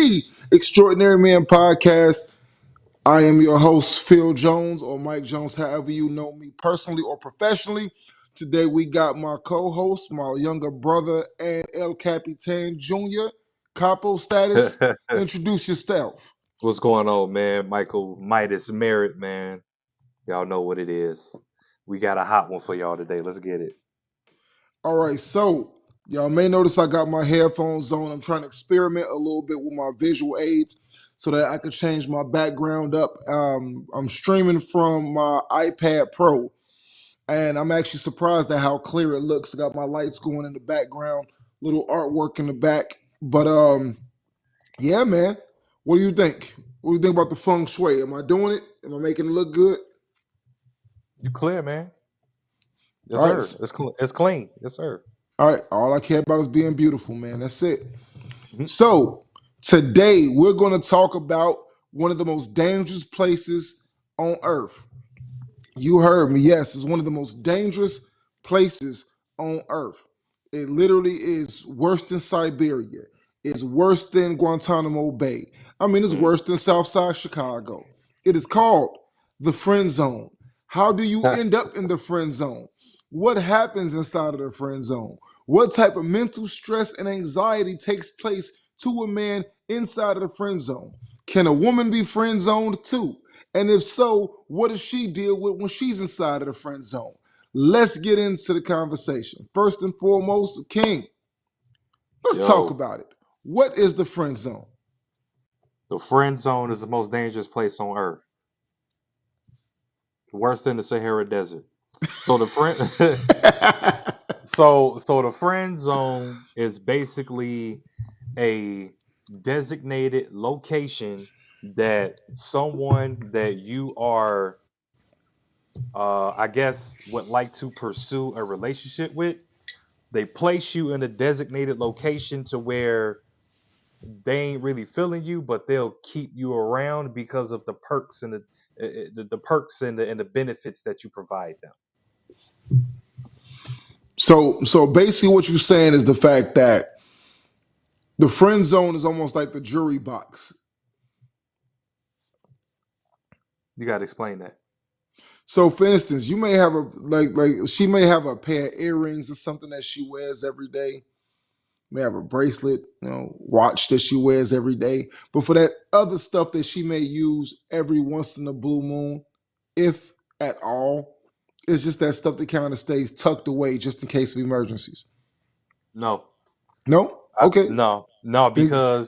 the Extraordinary Man Podcast. I am your host, Phil Jones, or Mike Jones, however you know me personally or professionally. Today we got my co-host, my younger brother, and El Capitan Jr. Capo status. Introduce yourself. What's going on, man? Michael Midas Merritt, man. Y'all know what it is. We got a hot one for y'all today. Let's get it. All right, so y'all may notice I got my headphones on. I'm trying to experiment a little bit with my visual aids so that I can change my background up. I'm streaming from my iPad Pro, and I'm actually surprised at how clear it looks. I got my lights going in the background, little artwork in the back. But yeah, man, what do you think? What do you think about the feng shui? Am I doing it? Am I making it look good? You clear, man? Yes, All right, sir. It's clean. Yes, sir. all right. All I care about is being beautiful, man. That's it. Mhm. So today we're going to talk about one of the most dangerous places on earth. You heard me. Yes, it's one of the most dangerous places on earth. It literally is worse than Siberia. It's worse than Guantanamo Bay. I mean, it's Mhm. worse than Southside Chicago. It is called the friend zone. How do you end up in the friend zone? What happens inside of the friend zone? What type of mental stress and anxiety takes place to a man inside of the friend zone? Can a woman be friend zoned too? And if so, what does she deal with when she's inside of the friend zone? Let's get into the conversation. First and foremost, King, let's talk Yo, about it. What is the friend zone? the friend zone is the most dangerous place on earth. Worse than the Sahara Desert. So the friend so the friend zone is basically a designated location that someone that you are I guess would like to pursue a relationship with, they place you in a designated location to where they ain't really feeling you, but they'll keep you around because of the perks and the perks and the benefits that you provide them. So basically what you're saying is the fact that the friend zone is almost like the jury box. You got to explain that. So for instance, you may have a like she may have a pair of earrings or something that she wears every day, may have a bracelet, watch that she wears every day. But for that other stuff that she may use every once in a blue moon, if at all, it's just that stuff that kind of stays tucked away just in case of emergencies. No, No? Okay. no, Then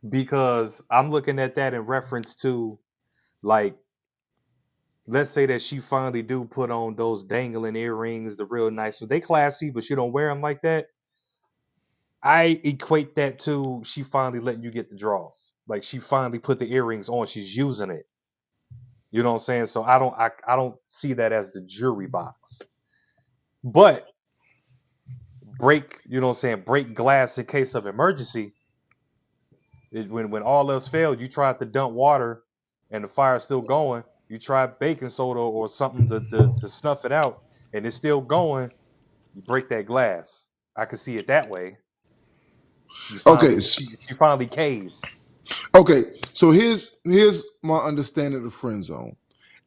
because I'm looking at that in reference to, like, let's say that she finally do put on those dangling earrings, the real nice. So they classy, but she don't wear them like that. I equate that to she finally letting you get the draws. Like she finally put the earrings on. She's using it. You know what I'm saying? So I don't see that as the jury box. But break, you know what I'm saying, break glass in case of emergency. When all else failed, you tried to dump water and the fire's still going. You tried baking soda or something to snuff it out, and it's still going. You break that glass. I can see it that way. You okay. finally she finally caves. Okay. So here's my understanding of the friend zone.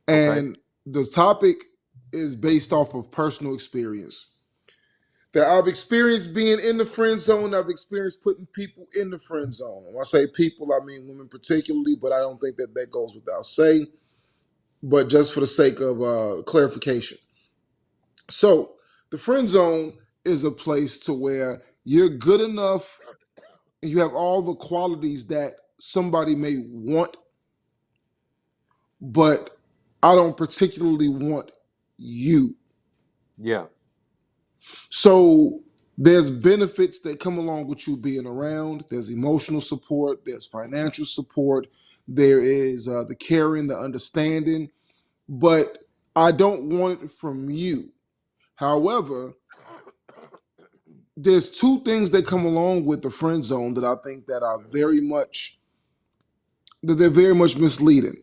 Okay. And the topic is based off of personal experience. That I've experienced being in the friend zone. I've experienced putting people in the friend zone. When I say people, I mean women particularly, but I don't think that that goes without saying. But just for the sake of clarification. So the friend zone is a place to where you're good enough and you have all the qualities that somebody may want, but I don't particularly want you. Yeah. So there's benefits that come along with you being around. There's emotional support. There's financial support. There is the caring, the understanding. But I don't want it from you. However, there's two things that come along with the friend zone that I think that are they're very much misleading.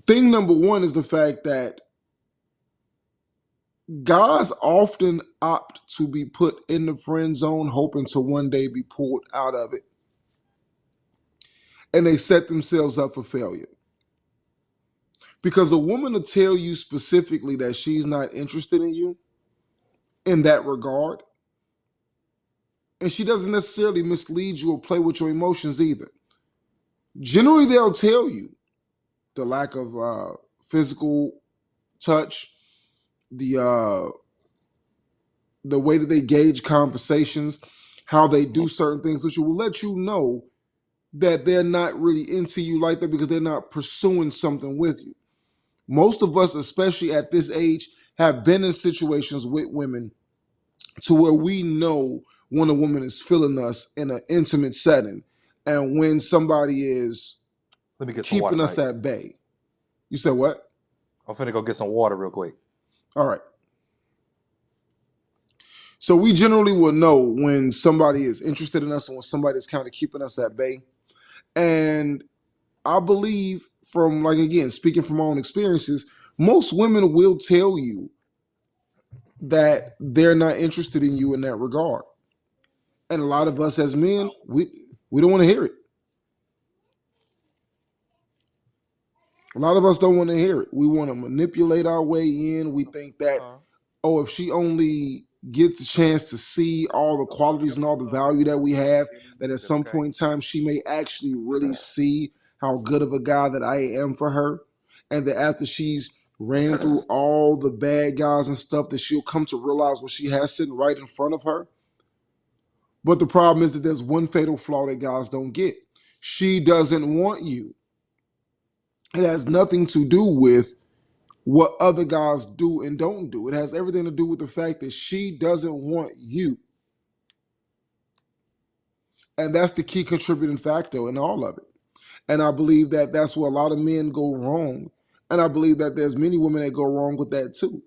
Thing number one is the fact that guys often opt to be put in the friend zone, hoping to one day be pulled out of it. and they set themselves up for failure. Because a woman will tell you specifically that she's not interested in you in that regard, and she doesn't necessarily mislead you or play with your emotions either. Generally, they'll tell you the lack of physical touch, the the way that they gauge conversations, how they do certain things, which will let you know that they're not really into you like that because they're not pursuing something with you. Most of us, especially at this age, have been in situations with women to where we know when a woman is feeling us in an intimate setting and when somebody is Let me get some water, keeping us Mike. at bay. You said what? I'm finna go get some water real quick. All right. So we generally will know when somebody is interested in us and when somebody is kind of keeping us at bay. And I believe from, like, again, speaking from my own experiences, most women will tell you that they're not interested in you in that regard. And a lot of us as men, we don't want to hear it. A lot of us don't want to hear it. We want to manipulate our way in. We think that, oh, if she only gets a chance to see all the qualities and all the value that we have, that at some point in time she may actually really see how good of a guy that I am for her. And that after she's ran through all the bad guys and stuff, that she'll come to realize what she has sitting right in front of her. But the problem is that there's one fatal flaw that guys don't get. She doesn't want you. It has nothing to do with what other guys do and don't do. It has everything to do with the fact that she doesn't want you. And that's the key contributing factor in all of it. And I believe that that's where a lot of men go wrong. And I believe that there's many women that go wrong with that too.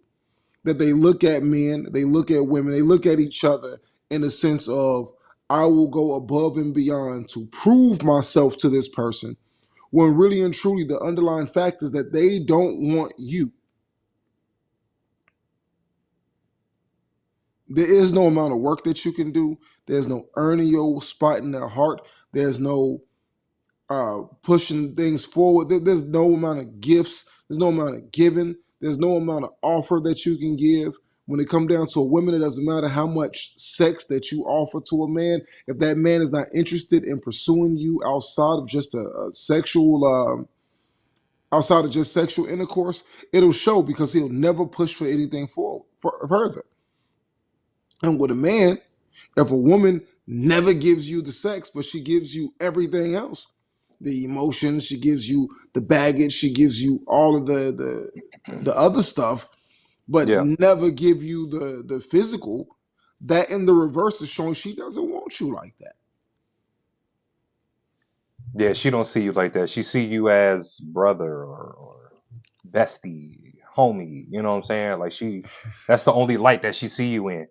That they look at men, they look at women, they look at each other in a sense of, I will go above and beyond to prove myself to this person. When really and truly the underlying fact is that they don't want you. There is no amount of work that you can do. There's no earning your spot in their heart. There's no pushing things forward. There's no amount of gifts. There's no amount of giving. There's no amount of offer that you can give. When it comes down to a woman, it doesn't matter how much sex that you offer to a man. If that man is not interested in pursuing you outside of just a sexual, outside of just sexual intercourse, it'll show because he'll never push for anything further. And with a man, if a woman never gives you the sex, but she gives you everything else, the emotions, she gives you the baggage, she gives you all of the other stuff, but Yeah. never give you the physical, that in the reverse is showing she doesn't want you like that. Yeah, she don't see you like that. She see you as brother or bestie, homie. You know what I'm saying? Like that's the only light that she see you in.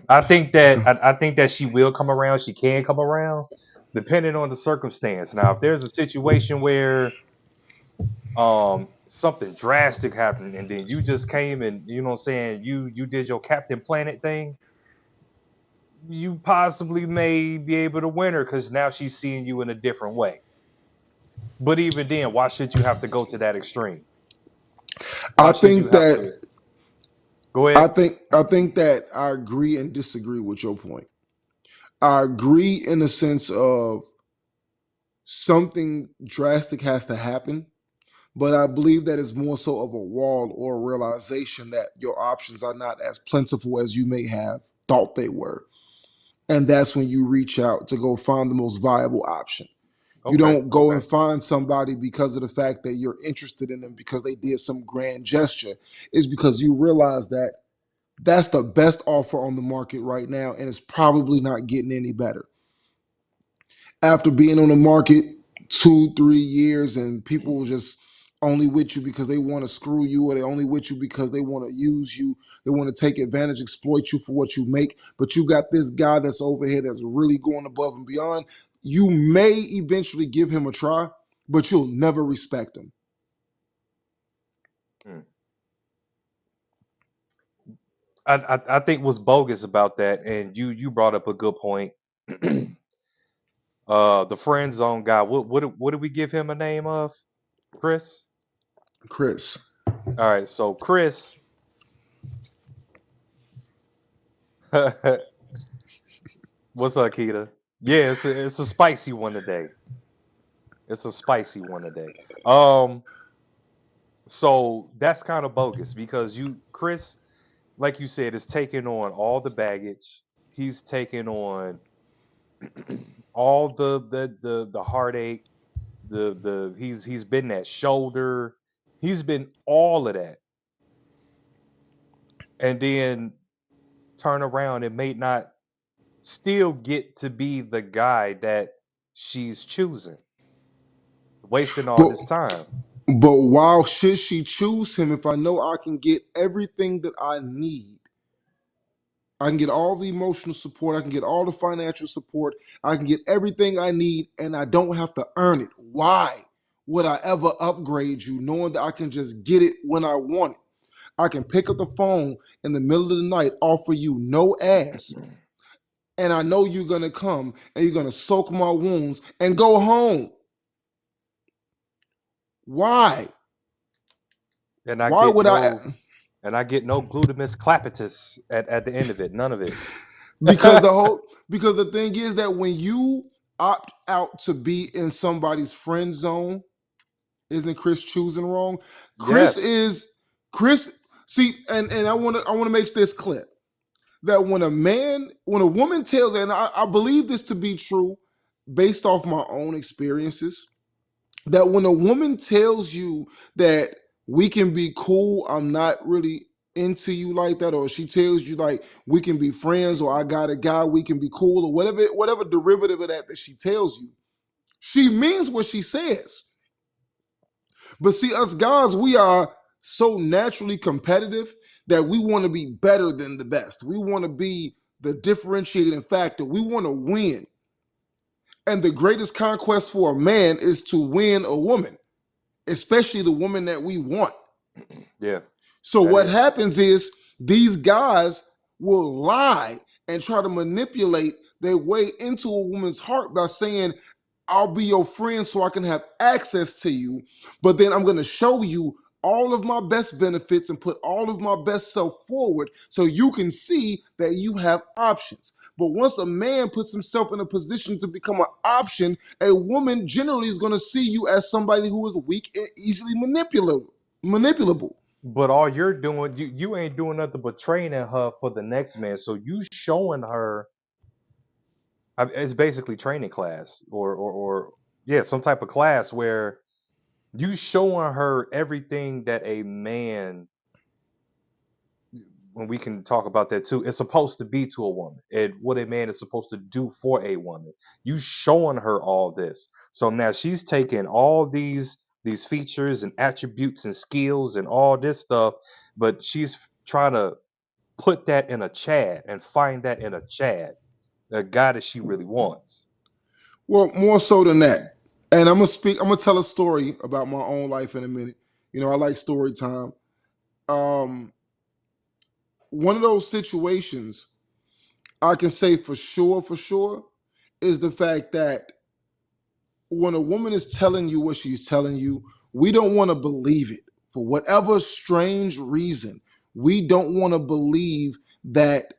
I think that she will come around. She can come around, depending on the circumstance. Now, if there's a situation where something drastic happened and then you just came and you know what I'm saying, you did your Captain Planet thing, you possibly may be able to win her because now she's seeing you in a different way. But even then, why should you have to go to that extreme? I Why should you think have that to go I ahead? think I think that I agree and disagree with your point. I agree in the sense of something drastic has to happen, but I believe that is more so of a wall or a realization that your options are not as plentiful as you may have thought they were. And that's when you reach out to go find the most viable option. You Okay, don't go okay. and find somebody because of the fact that you're interested in them because they did some grand gesture. It's because you realize that that's the best offer on the market right now, and it's probably not getting any better. After being on the market 2 3 years and people just only with you because they want to screw you, or they only with you because they want to use you, they want to take advantage, exploit you for what you make, but you got this guy that's over here that's really going above and beyond. You may eventually give him a try, but you'll never respect him. Hmm. I think what's bogus about that, and you brought up a good point. The friend zone guy. What did we give him a name of? Chris. Chris. All right. So Chris. What's up, Keita? Yeah, it's a spicy one today. It's a spicy one today. Um, so that's kind of bogus because Chris, like you said, is taking on all the baggage. He's taking on all the heartache. He's been that shoulder. He's been all of that, and then turn around and may not still get to be the guy that she's choosing, wasting all But this time. but why should she choose him if I know I can get everything that I need? I can get all the emotional support, I can get all the financial support, I can get everything I need, and I don't have to earn it. Why would I ever upgrade you knowing that I can just get it when I want it? I can pick up the phone in the middle of the night, offer you no ass, and I know you're gonna come and you're gonna soak my wounds and go home. Why? And I Why get would I? no and I get no glutamus clapitus at the end of it. None of it. Because the thing is that when you opt out to be in somebody's friend zone, isn't Chris choosing wrong? Chris Yes. is Chris. See, and I want to make this clear that when a woman tells, and I believe this to be true based off my own experiences, that when a woman tells you that we can be cool, I'm not really into you like that, or she tells you like we can be friends, or I got a guy, we can be cool, or whatever derivative of that she tells you, she means what she says. But see, us guys, we are so naturally competitive that we want to be better than the best. We want to be the differentiating factor. We want to win. And the greatest conquest for a man is to win a woman, especially the woman that we want. Yeah, So that what is. happens is these guys will lie and try to manipulate their way into a woman's heart by saying, I'll be your friend so I can have access to you, but then I'm going to show you all of my best benefits and put all of my best self forward so you can see that you have options. But once a man puts himself in a position to become an option, a woman generally is going to see you as somebody who is weak and easily manipulable. But all you're doing, you ain't doing nothing but training her for the next man. So you showing her, it's basically training class or yeah, some type of class where you showing her everything that a man, when we can talk about that too, is supposed to be to a woman and what a man is supposed to do for a woman. You showing her all this. So now she's taking all these features and attributes and skills and all this stuff, but she's trying to put that in a Chad and find that in a Chad, the guy that she really wants. Well, more so than that. And I'm gonna tell a story about my own life in a minute. You know, I like story time. Um, one of those situations I can say for sure, is the fact that when a woman is telling you what she's telling you, we don't want to believe it. For whatever strange reason, we don't want to believe that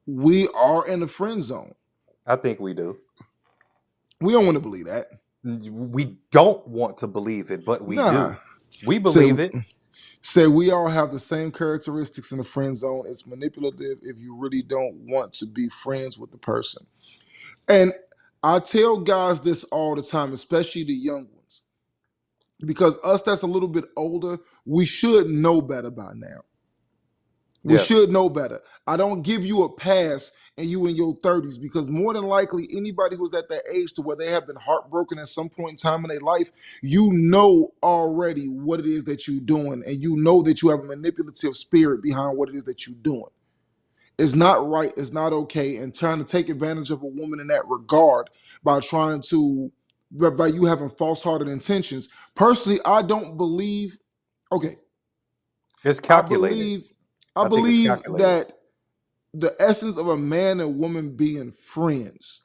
we are in the friend zone. I think we do. We don't want to believe that. We don't want to believe it, but we Nah. do. We Say believe it. say we all have the same characteristics in the friend zone. It's manipulative if you really don't want to be friends with the person. And I tell guys this all the time, especially the young ones, because us that's a little bit older, we should know better by now. We Yeah. should know better. I don't give you a pass and you in your 30s, because more than likely anybody who's at that age to where they have been heartbroken at some point in time in their life, you know already what it is that you're doing, and you know that you have a manipulative spirit behind what it is that you're doing. It's not right, it's not okay, and trying to take advantage of a woman in that regard by trying to by you having false-hearted intentions. Personally, I don't believe. Okay, It's I calculated. believe. I I think it's believe calculated. that the essence of a man and woman being friends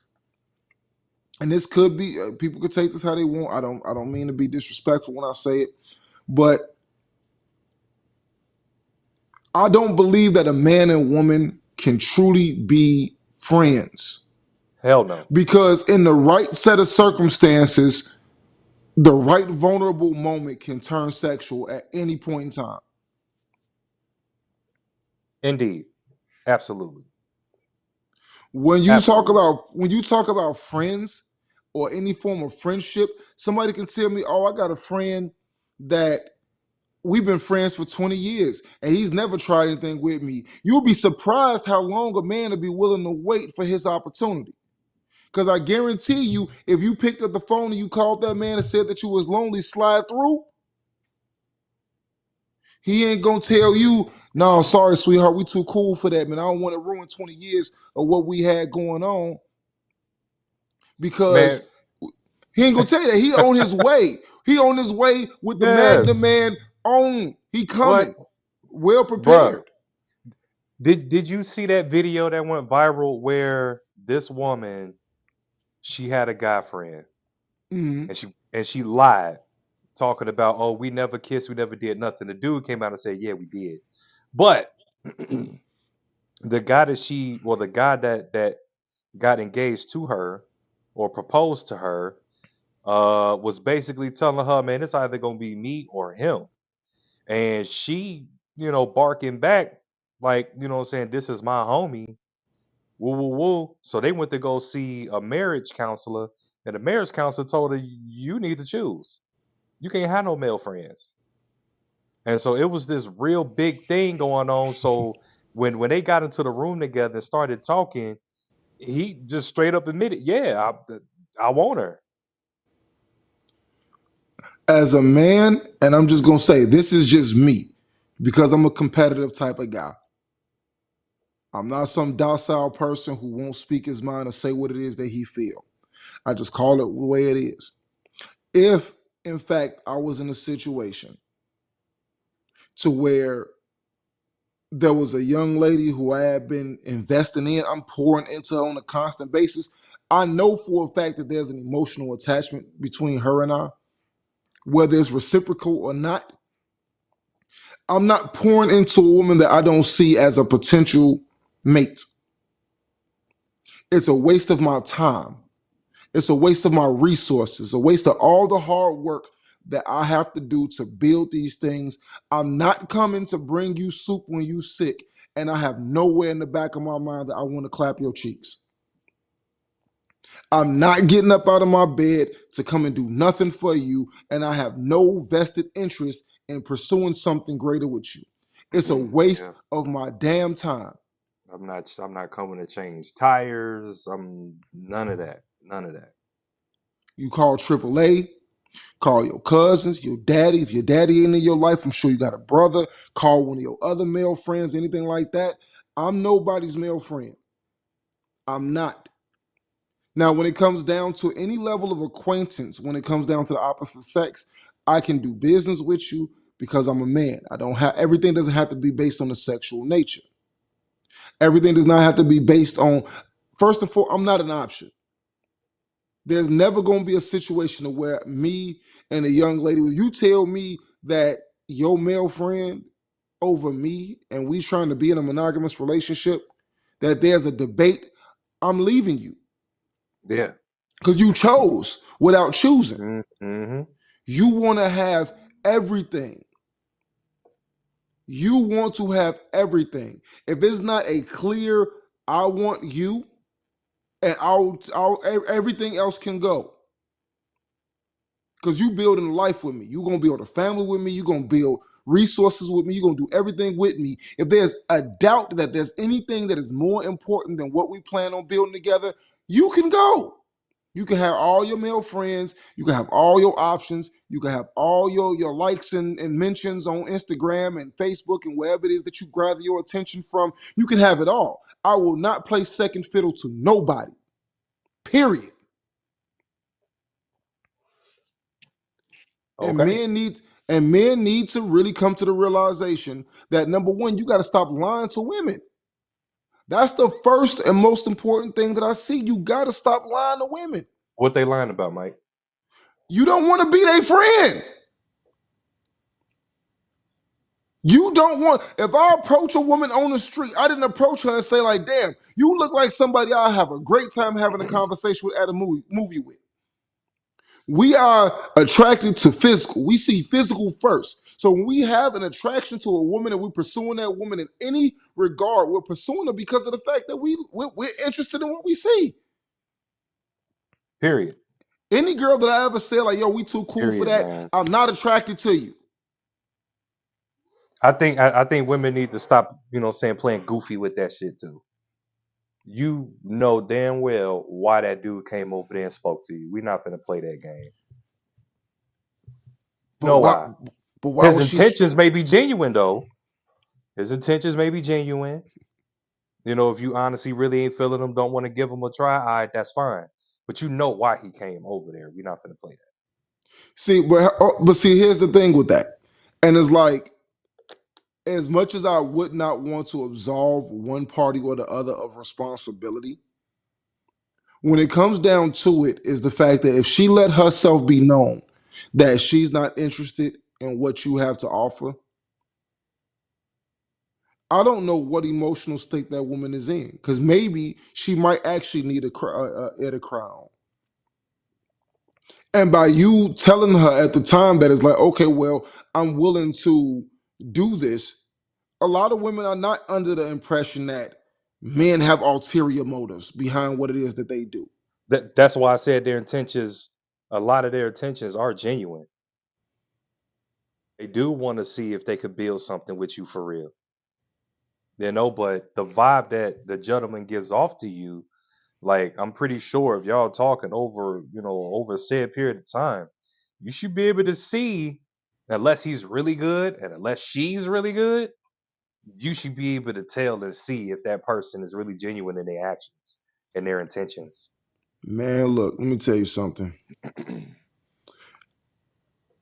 and this could be people could take this how they want. I don't mean to be disrespectful when I say it, but I don't believe that a man and woman can truly be friends, Hell no. because in the right set of circumstances, the right vulnerable moment can turn sexual at any point in time. Indeed. Absolutely. When you talk Absolutely. about friends or any form of friendship, somebody can tell me, "Oh, I got a friend that we've been friends for 20 years and he's never tried anything with me." You'll be surprised how long a man will be willing to wait for his opportunity. Because I guarantee you, if you picked up the phone and you called that man and said that you was lonely, slide through, he ain't gonna tell you, "No, sorry, sweetheart, we too cool for that, man. I don't want to ruin 20 years of what we had going on," Man, because he ain't gonna tell you that. He on his way. He on his way with the Magnum yes. Man on. He What? coming, well Bruh, prepared. did you see that video that went viral where this woman, she had a guy friend Mhm. and she lied, talking about, oh, we never kissed, we never did nothing. The dude came out and said, yeah, we did. But the guy that got engaged to her or proposed to her was basically telling her, man, it's either gonna be me or him. And she, barking back, like, what I'm saying, this is my homie. Woo woo woo. So they went to go see a marriage counselor, and the marriage counselor told her, you need to choose. You can't have no male friends. And so it was this real big thing going on. So when they got into the room together and started talking, he just straight up admitted, yeah, I want her. As a man, and I'm just gonna say this is just me, because I'm a competitive type of guy. I'm not some docile person who won't speak his mind or say what it is that he feel. I just call it the way it is. If in fact I was in a situation to where there was a young lady who I had been investing in, I'm pouring into her on a constant basis, I know for a fact that there's an emotional attachment between her and I, whether it's reciprocal or not. I'm not pouring into a woman that I don't see as a potential mate. It's a waste of my time. It's a waste of my resources, a waste of all the hard work that I have to do to build these things. I'm not coming to bring you soup when you sick, and I have nowhere in the back of my mind that I want to clap your cheeks. I'm not getting up out of my bed to come and do nothing for you, and I have no vested interest in pursuing something greater with you. It's a waste Yeah. of my damn time. I'm not coming to change tires. I'm none of that. None of that. You call AAA, call your cousins, your daddy. If your daddy ain't in your life, I'm sure you got a brother. Call one of your other male friends, anything like that. I'm nobody's male friend. I'm not. Now, when it comes down to any level of acquaintance, when it comes down to the opposite sex, I can do business with you because I'm a man. I don't have everything doesn't have to be based on the sexual nature. Everything does not have to be based on, first of all, I'm not an option. There's never going to be a situation where me and a young lady, you tell me that your male friend over me and we trying to be in a monogamous relationship, that there's a debate, I'm leaving you Yeah. because you chose without choosing. Mm-hmm. You want to have everything. You want to have everything. If it's not a clear, I want you, and everything else can go. Because you building a life with me. You're gonna build a family with me. You're gonna build resources with me. You're gonna do everything with me. If there's a doubt that there's anything that is more important than what we plan on building together, you can go. You can have all your male friends. You can have all your options. You can have all your likes and mentions on Instagram and Facebook and wherever it is that you gather your attention from. You can have it all. I will not play second fiddle to nobody. Period. And Okay. men need to really come to the realization that number one, you got to stop lying to women. That's the first and most important thing that I see. You got to stop lying to women. What they lying about, Mike? You don't want to be their friend. You don't want. If I approach a woman on the street, I didn't approach her and say like, "Damn, you look like somebody I'll have a great time having a conversation with at a movie with." We are attracted to physical. We see physical first. So when we have an attraction to a woman and we're pursuing that woman in any regard, we're pursuing her because of the fact that we're interested in what we see. Period. Any girl that I ever said like, "Yo, we too cool for Period, that," man. I'm not attracted to you. I think women need to stop, saying playing goofy with that shit too. You know damn well why that dude came over there and spoke to you. We're not gonna play that game. But Know why? why? But why His was she? intentions may be genuine though. His intentions may be genuine. If you honestly really ain't feeling him, don't want to give him a try, all right, that's fine. But you know why he came over there. We're not gonna play that. See, but see, here's the thing with that, and it's like as much as I would not want to absolve one party or the other of responsibility, when it comes down to it, is the fact that if she let herself be known that she's not interested in what you have to offer, I don't know what emotional state that woman is in because maybe she might actually need a crown. And by you telling her at the time that it's like, okay, well, I'm willing to do this, a lot of women are not under the impression that men have ulterior motives behind what it is that they do. That's why I said their intentions, a lot of their intentions are genuine. They do want to see if they could build something with you for real. But the vibe that the gentleman gives off to you, like I'm pretty sure if y'all talking over a said period of time, you should be able to see, unless he's really good and unless she's really good, you should be able to tell and see if that person is really genuine in their actions and their intentions. Man, look, let me tell you something.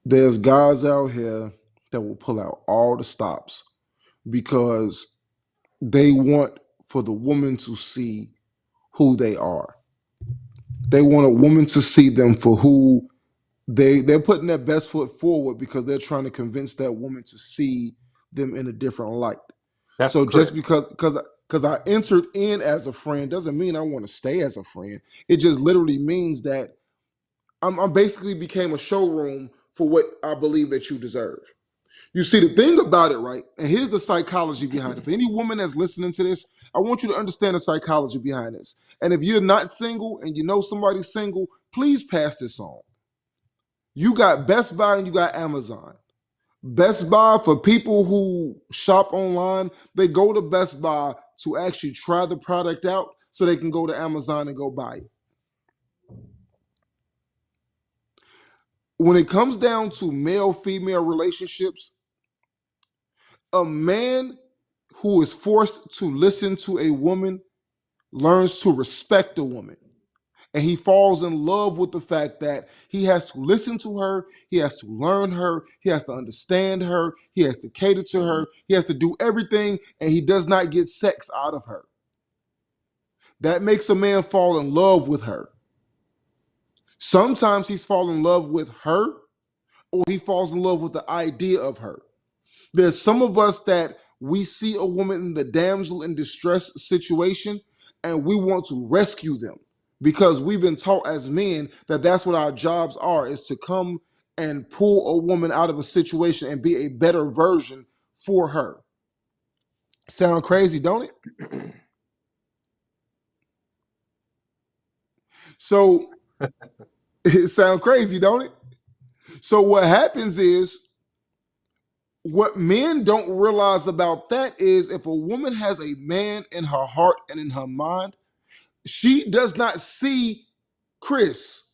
There's guys out here that will pull out all the stops because they want for the woman to see who they are. They want a woman to see them for who they're putting their best foot forward because they're trying to convince that woman to see them in a different light. That's So just Chris. because I entered in as a friend doesn't mean I want to stay as a friend. It just literally means that I'm basically became a showroom for what I believe that you deserve. You see, the thing about it, right? And here's the psychology behind it. For any woman that's listening to this, I want you to understand the psychology behind this. And if you're not single and you know somebody's single, please pass this on. You got Best Buy and you got Amazon. Best Buy, for people who shop online, they go to Best Buy to actually try the product out so they can go to Amazon and go buy it. When it comes down to male female relationships, a man who is forced to listen to a woman learns to respect a woman. And he falls in love with the fact that he has to listen to her, he has to learn her, he has to understand her, he has to cater to her, he has to do everything, and he does not get sex out of her. That makes a man fall in love with her. Sometimes he's falling in love with her, or he falls in love with the idea of her. There's some of us that we see a woman in the damsel in distress situation and we want to rescue them because we've been taught as men that that's what our jobs are, is to come and pull a woman out of a situation and be a better version for her. Sound crazy, don't it? So it sound crazy, don't it? So what happens is, what men don't realize about that is, if a woman has a man in her heart and in her mind, she does not see Chris.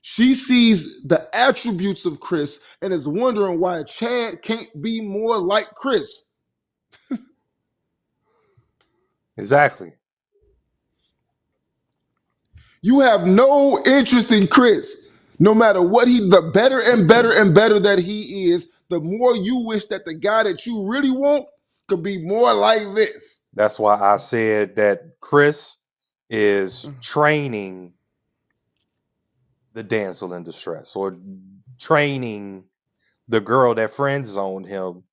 She sees the attributes of Chris and is wondering why Chad can't be more like Chris. Exactly. You have no interest in Chris. No matter what the better and better and better that he is, the more you wish that the guy that you really want could be more like this. That's why I said that Chris is training the damsel in distress, or training the girl that friend zoned him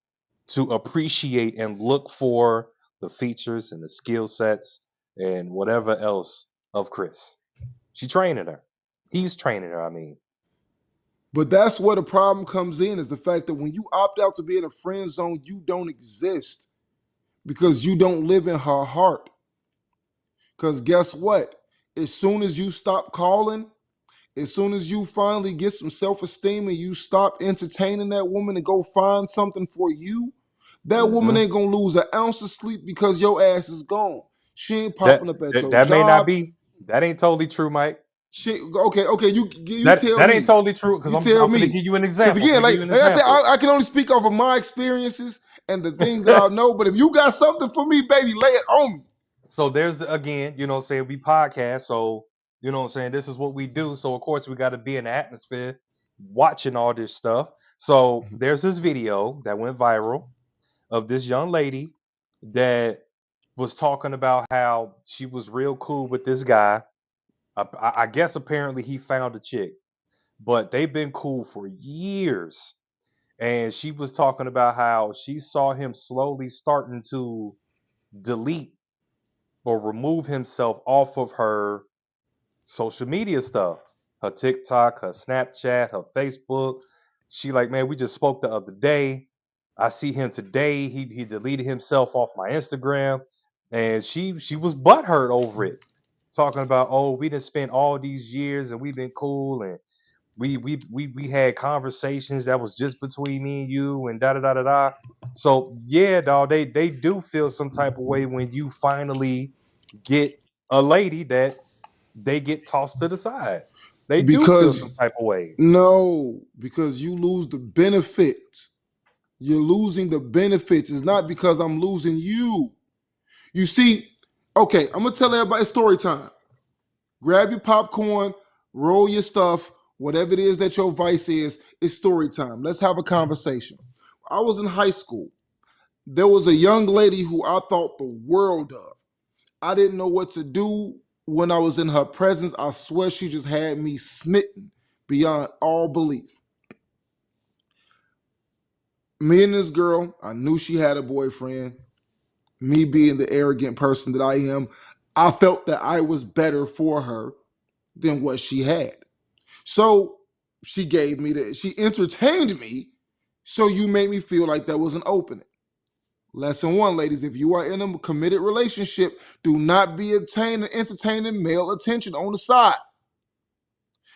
to appreciate and look for the features and the skill sets and whatever else of Chris. She training her. He's training her, I mean. But that's where the problem comes in, is the fact that when you opt out to be in a friend zone, you don't exist because you don't live in her heart. Because guess what? As soon as you stop calling, as soon as you finally get some self-esteem and you stop entertaining that woman and go find something for you, that woman Hmm. ain't gonna lose an ounce of sleep because your ass is gone. She ain't That, popping up at that your that may not job. be. That ain't totally true, Mike. She okay. You That tell that ain't me. totally true because You I'm tell I'm finna me. give you an Because example. I'm again, finna give you an like I said, example. I can only speak off of my experiences and the things that I know. But if you got something for me, baby, lay it on me. So there's again, we podcast. So, this is what we do. So, of course, we got to be in the atmosphere watching all this stuff. So, there's this video that went viral of this young lady that was talking about how she was real cool with this guy. I guess apparently he found a chick, but they've been cool for years. And she was talking about how she saw him slowly starting to delete or remove himself off of her social media stuff, her TikTok, her Snapchat, her Facebook. She like, man, we just spoke the other day. I see him today. He deleted himself off my Instagram, and she was butthurt over it, talking about, oh, we didn't spend all these years and we've been cool, and we had conversations that was just between me and you, and da da da da da. So yeah, dog, they do feel some type of way when you finally get a lady that they get tossed to the side. They do feel some Because type of way. no, because you lose the benefit. You're losing the benefits. It's not because I'm losing you. You see, okay, I'm gonna tell everybody it's story time. Grab your popcorn, roll your stuff, whatever it is that your vice is, it's story time. Let's have a conversation. I was in high school. There was a young lady who I thought the world of. I didn't know what to do when I was in her presence. I swear she just had me smitten beyond all belief. Me and this girl, I knew she had a boyfriend. Me being the arrogant person that I am, I felt that I was better for her than what she had. So she entertained me. So you made me feel like there was an opening. Lesson one, ladies, if you are in a committed relationship, do not be entertaining male attention on the side.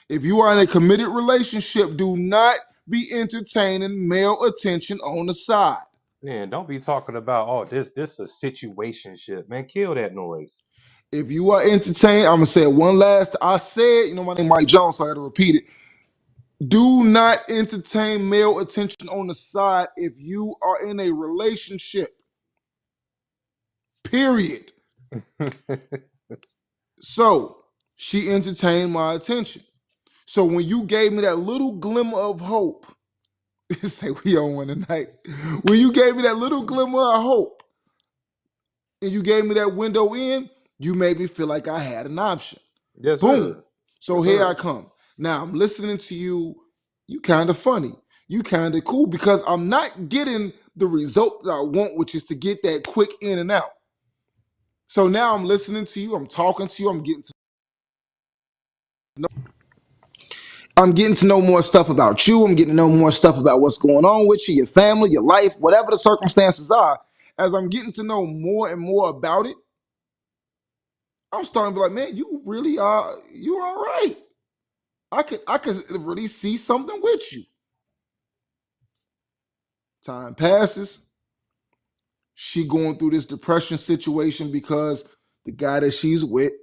If you are in a committed relationship, do not be entertaining male attention on the side. Man, don't be talking about, oh, this a situationship. Man, kill that noise. If you are entertained, I'm gonna say it one last. I said, my name is Mike Jones, so I gotta repeat it. Do not entertain male attention on the side if you are in a relationship. Period. So she entertained my attention. So when you gave me that little glimmer of hope, say we on one tonight. When you gave me that little glimmer of hope and you gave me that window in, you made me feel like I had an option. Yes, Boom. sir. So Yes, here I sir. come. Now I'm listening to you. You kind of funny. You kind of cool because I'm not getting the result that I want, which is to get that quick in and out. So now I'm listening to you. I'm talking to you. I'm getting to know more stuff about you. I'm getting to know more stuff about what's going on with you, your family, your life, whatever the circumstances are. As I'm getting to know more and more about it, I'm starting to be like, man, you really are, you all right. I could really see something with you. Time passes. She going through this depression situation because the guy that she's with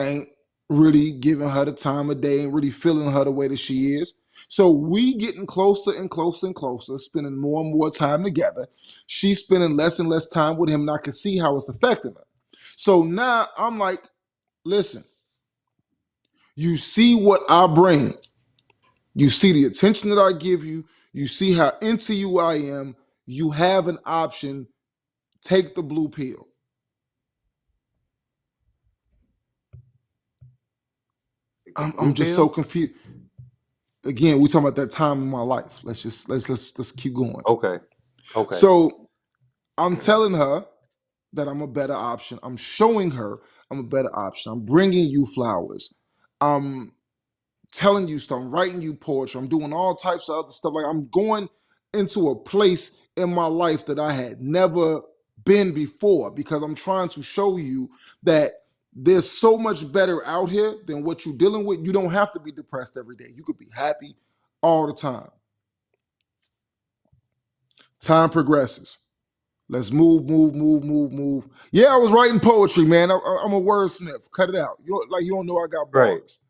ain't really giving her the time of day, ain't really feeling her the way that she is. So we getting closer and closer and closer, spending more and more time together. She's spending less and less time with him, and I can see how it's affecting her. So now I'm like, listen, you see what I bring. You see the attention that I give you. You see how into you I am. You have an option. Take the blue pill. Take the I'm blue just so pill. confused. again, we talking about that time in my life. Let's keep going. Okay. Okay. So I'm telling her that I'm a better option. I'm showing her I'm a better option. I'm bringing you flowers. I'm telling you stuff. I'm writing you poetry. I'm doing all types of other stuff. Like I'm going into a place in my life that I had never been before because I'm trying to show you that there's so much better out here than what you're dealing with. You don't have to be depressed every day. You could be happy all the time. Time progresses. Let's move. Yeah, I was writing poetry, man. I'm a wordsmith. Cut it out. You don't know I got Right. bars.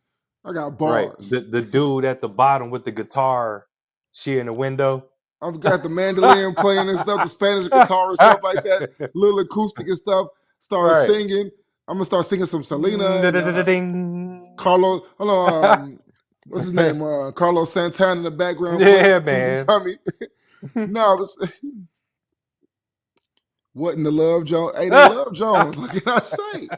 I got Right. bars. The dude at the bottom with the guitar, she in the window. I've got the mandolin playing and stuff, the Spanish guitar and stuff like that, little acoustic and stuff. Started Right. singing. I'm gonna start singing some Selena and Ding. Carlos. Hold on, what's his name? Carlos Santana in the background playing Yeah, music man. for me. No, what in the Love Jones? Hey, they love Jones. What can I say?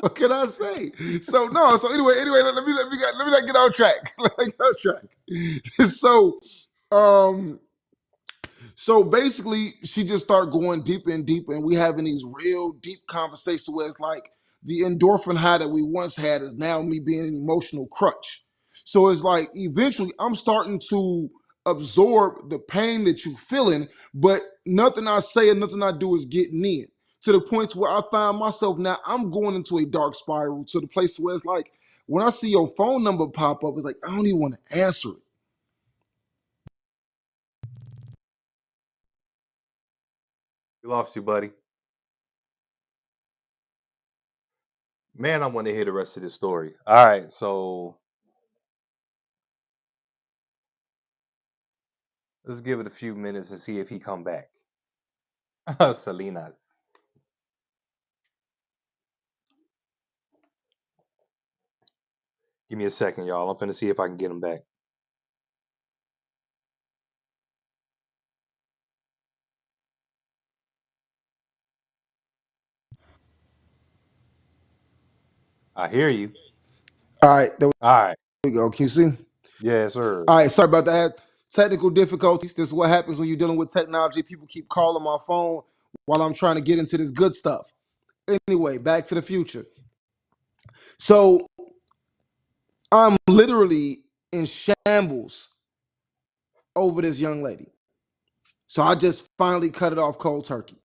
What can I say? So no. So anyway, let me not get off track. Let me get off track. Um, so basically, she just started going deeper and deeper, and we having these real deep conversations where it's like the endorphin high that we once had is now me being an emotional crutch. So it's like eventually I'm starting to absorb the pain that you're feeling, but nothing I say and nothing I do is getting in to the point where I find myself now I'm going into a dark spiral to the place where it's like when I see your phone number pop up, it's like I don't even want to answer it. We lost you, buddy. Man, I want to hear the rest of this story. All right, so let's give it a few minutes and see if he come back. Salinas. Give me a second, y'all. I'm finna see if I can get him back. I hear you. All right, there All right. we go. Can you see? Yes, sir. All right, sorry about that. Technical difficulties. This is what happens when you're dealing with technology. People keep calling my phone while I'm trying to get into this good stuff. Anyway, back to the future. So I'm literally in shambles over this young lady. So I just finally cut it off cold turkey.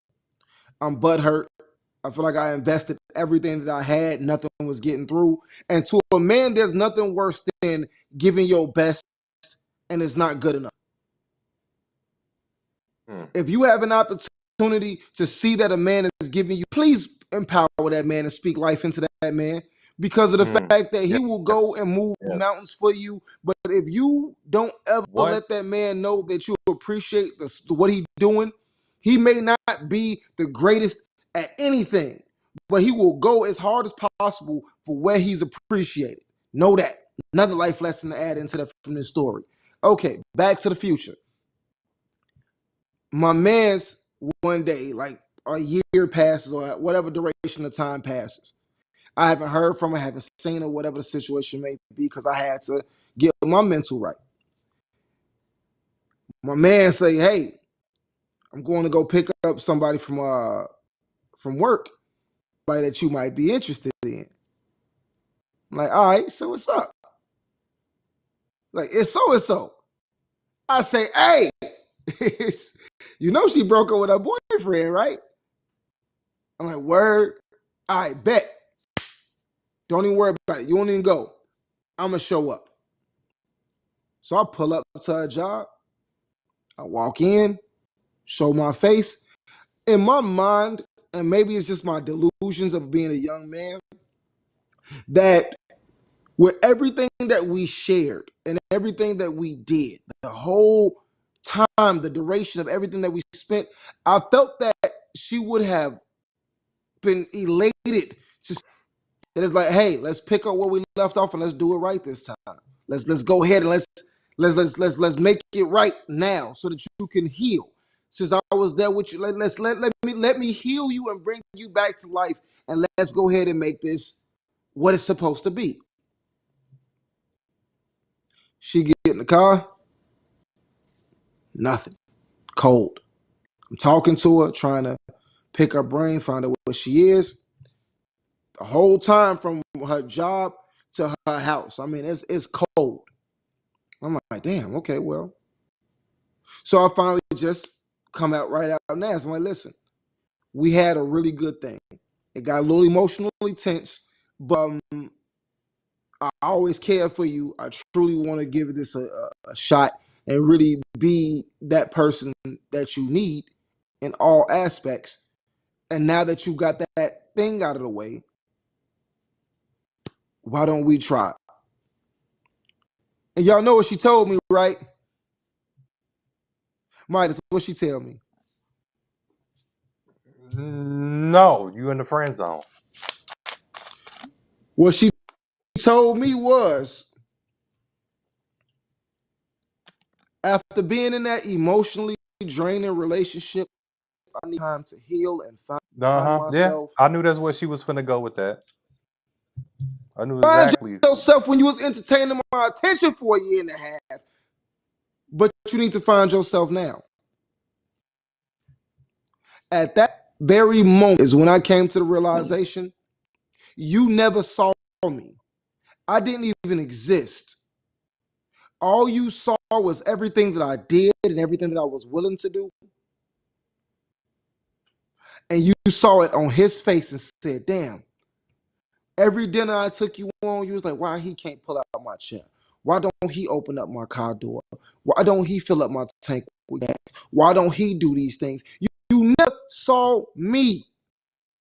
I'm butthurt. I feel like I invested everything that I had. Nothing was getting through. And to a man, there's nothing worse than giving your best and it's not good enough. If you have an opportunity to see that a man is giving you, please empower that man and speak life into that man because of the fact that he will go Yes. and move Yes. mountains for you. But if you don't ever What? let that man know that you appreciate what he's doing, he may not be the greatest at anything, but he will go as hard as possible for where he's appreciated. Know that. Another life lesson to add into that from this story. Okay, back to the future. My man's one day, like a year passes or whatever duration of time passes. I haven't heard from her, haven't seen her, whatever the situation may be, because I had to get my mental right. My man say, "Hey, I'm going to go pick up somebody from work, somebody that you might be interested in." I'm like, all right, so what's up? Like, it's so and so. I say, hey, you know she broke up with her boyfriend, right? I'm like, word. All right, bet. Don't even worry about it. You don't even go. I'm going to show up. So I pull up to her job. I walk in, show my face. In my mind, and maybe it's just my delusions of being a young man, that with everything that we shared and everything that we did, the whole time, the duration of everything that we spent, I felt that she would have been elated to that it's like, hey, let's pick up where we left off and let's do it right this time. Let's go ahead and let's make it right now so that you can heal. Since I was there with you, let me heal you and bring you back to life, and let's go ahead and make this what it's supposed to be. She get in the car, nothing. Cold. I'm talking to her, trying to pick her brain, find out what she is. The whole time from her job to her house. I mean, it's cold. I'm like, damn, okay, well. So I finally just come out right out and ask. I'm like, listen, we had a really good thing. It got a little emotionally tense, but I always care for you. I truly want to give this a shot and really be that person that you need in all aspects. And now that you got that thing out of the way, why don't we try? And y'all know what she told me, right? Midas, what she tell me? No, you in the friend zone. What she told me was, after being in that emotionally draining relationship, I need time to heal and find Yeah, myself. I knew that's where she was finna go with that. I knew Find exactly. yourself when you was entertaining my attention for a year and a half. But you need to find yourself now. At that very moment is when I came to the realization you never saw me. I didn't even exist. All you saw was everything that I did and everything that I was willing to do. And you saw it on his face and said, damn, every dinner I took you on, you was like, why he can't pull out my chair? Why don't he open up my car door? Why don't he fill up my tank with gas? Why don't he do these things? You never saw me.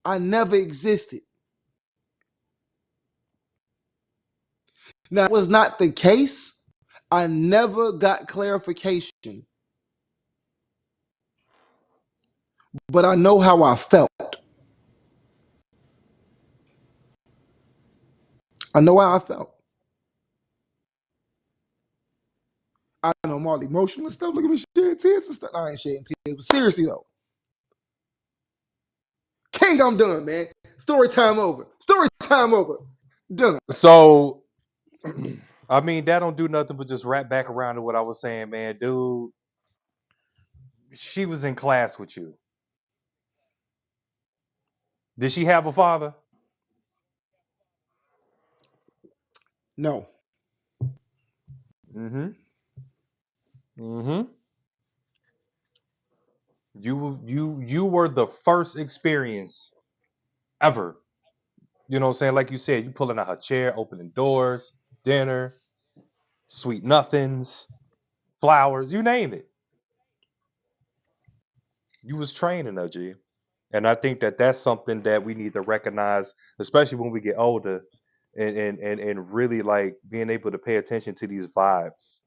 I never existed. Now, that was not the case. I never got clarification, but I know how I felt. I know how I felt. I know I'm all emotional and stuff. Look at me shedding tears and stuff. I ain't shedding tears, but seriously though, King, I'm done, man. Story time over. Story time over. Done. So, I mean, that don't do nothing but just wrap back around to what I was saying, man. Dude, she was in class with you. Did she have a father? No. Mm-hmm. Mm-hmm. You were the first experience ever. You know what I'm saying? Like you said, you pulling out her chair, opening doors, dinner, sweet nothings, flowers, you name it. You was training her, G. And I think that that's something that we need to recognize, especially when we get older, and really like being able to pay attention to these vibes.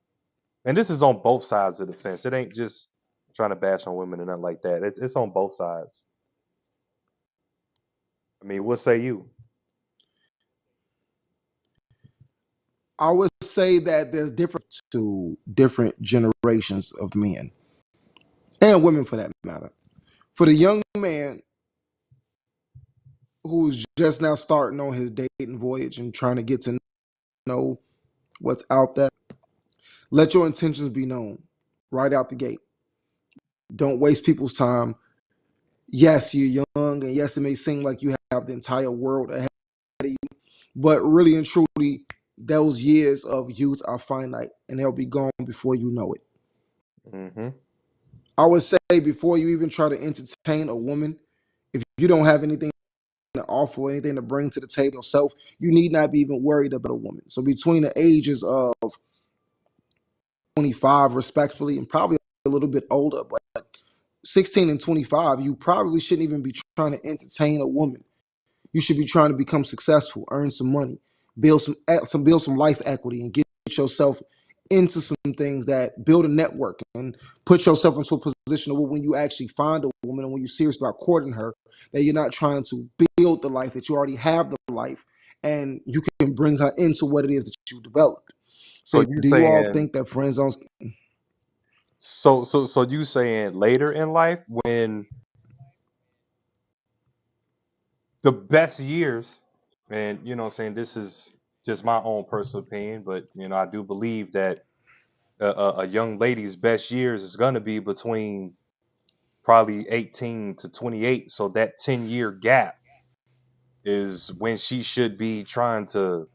And this is on both sides of the fence. It ain't just trying to bash on women and nothing like that. It's on both sides. I mean, what say you? I would say that there's different to different generations of men and women for that matter. For the young man who's just now starting on his dating voyage and trying to get to know what's out there, let your intentions be known right out the gate. Don't waste people's time. Yes, you're young, and yes, it may seem like you have the entire world ahead of you, but really and truly, those years of youth are finite and they'll be gone before you know it. Mm-hmm. I would say before you even try to entertain a woman, if you don't have anything to offer, anything to bring to the table yourself, you need not be even worried about a woman. So between the ages of 25, respectfully, and probably a little bit older, but 16 and 25, you probably shouldn't even be trying to entertain a woman. You should be trying to become successful, earn some money, build some life equity, and get yourself into some things that build a network and put yourself into a position where when you actually find a woman and when you're serious about courting her, that you're not trying to build the life, that you already have the life, and you can bring her into what it is that you developed. So Say, you do you all saying think that friend zones? so you saying later in life when the best years, and you know what I'm saying, this is just my own personal opinion, but you know, I do believe that a young lady's best years is going to be between probably 18 to 28. So that 10-year gap is when she should be trying to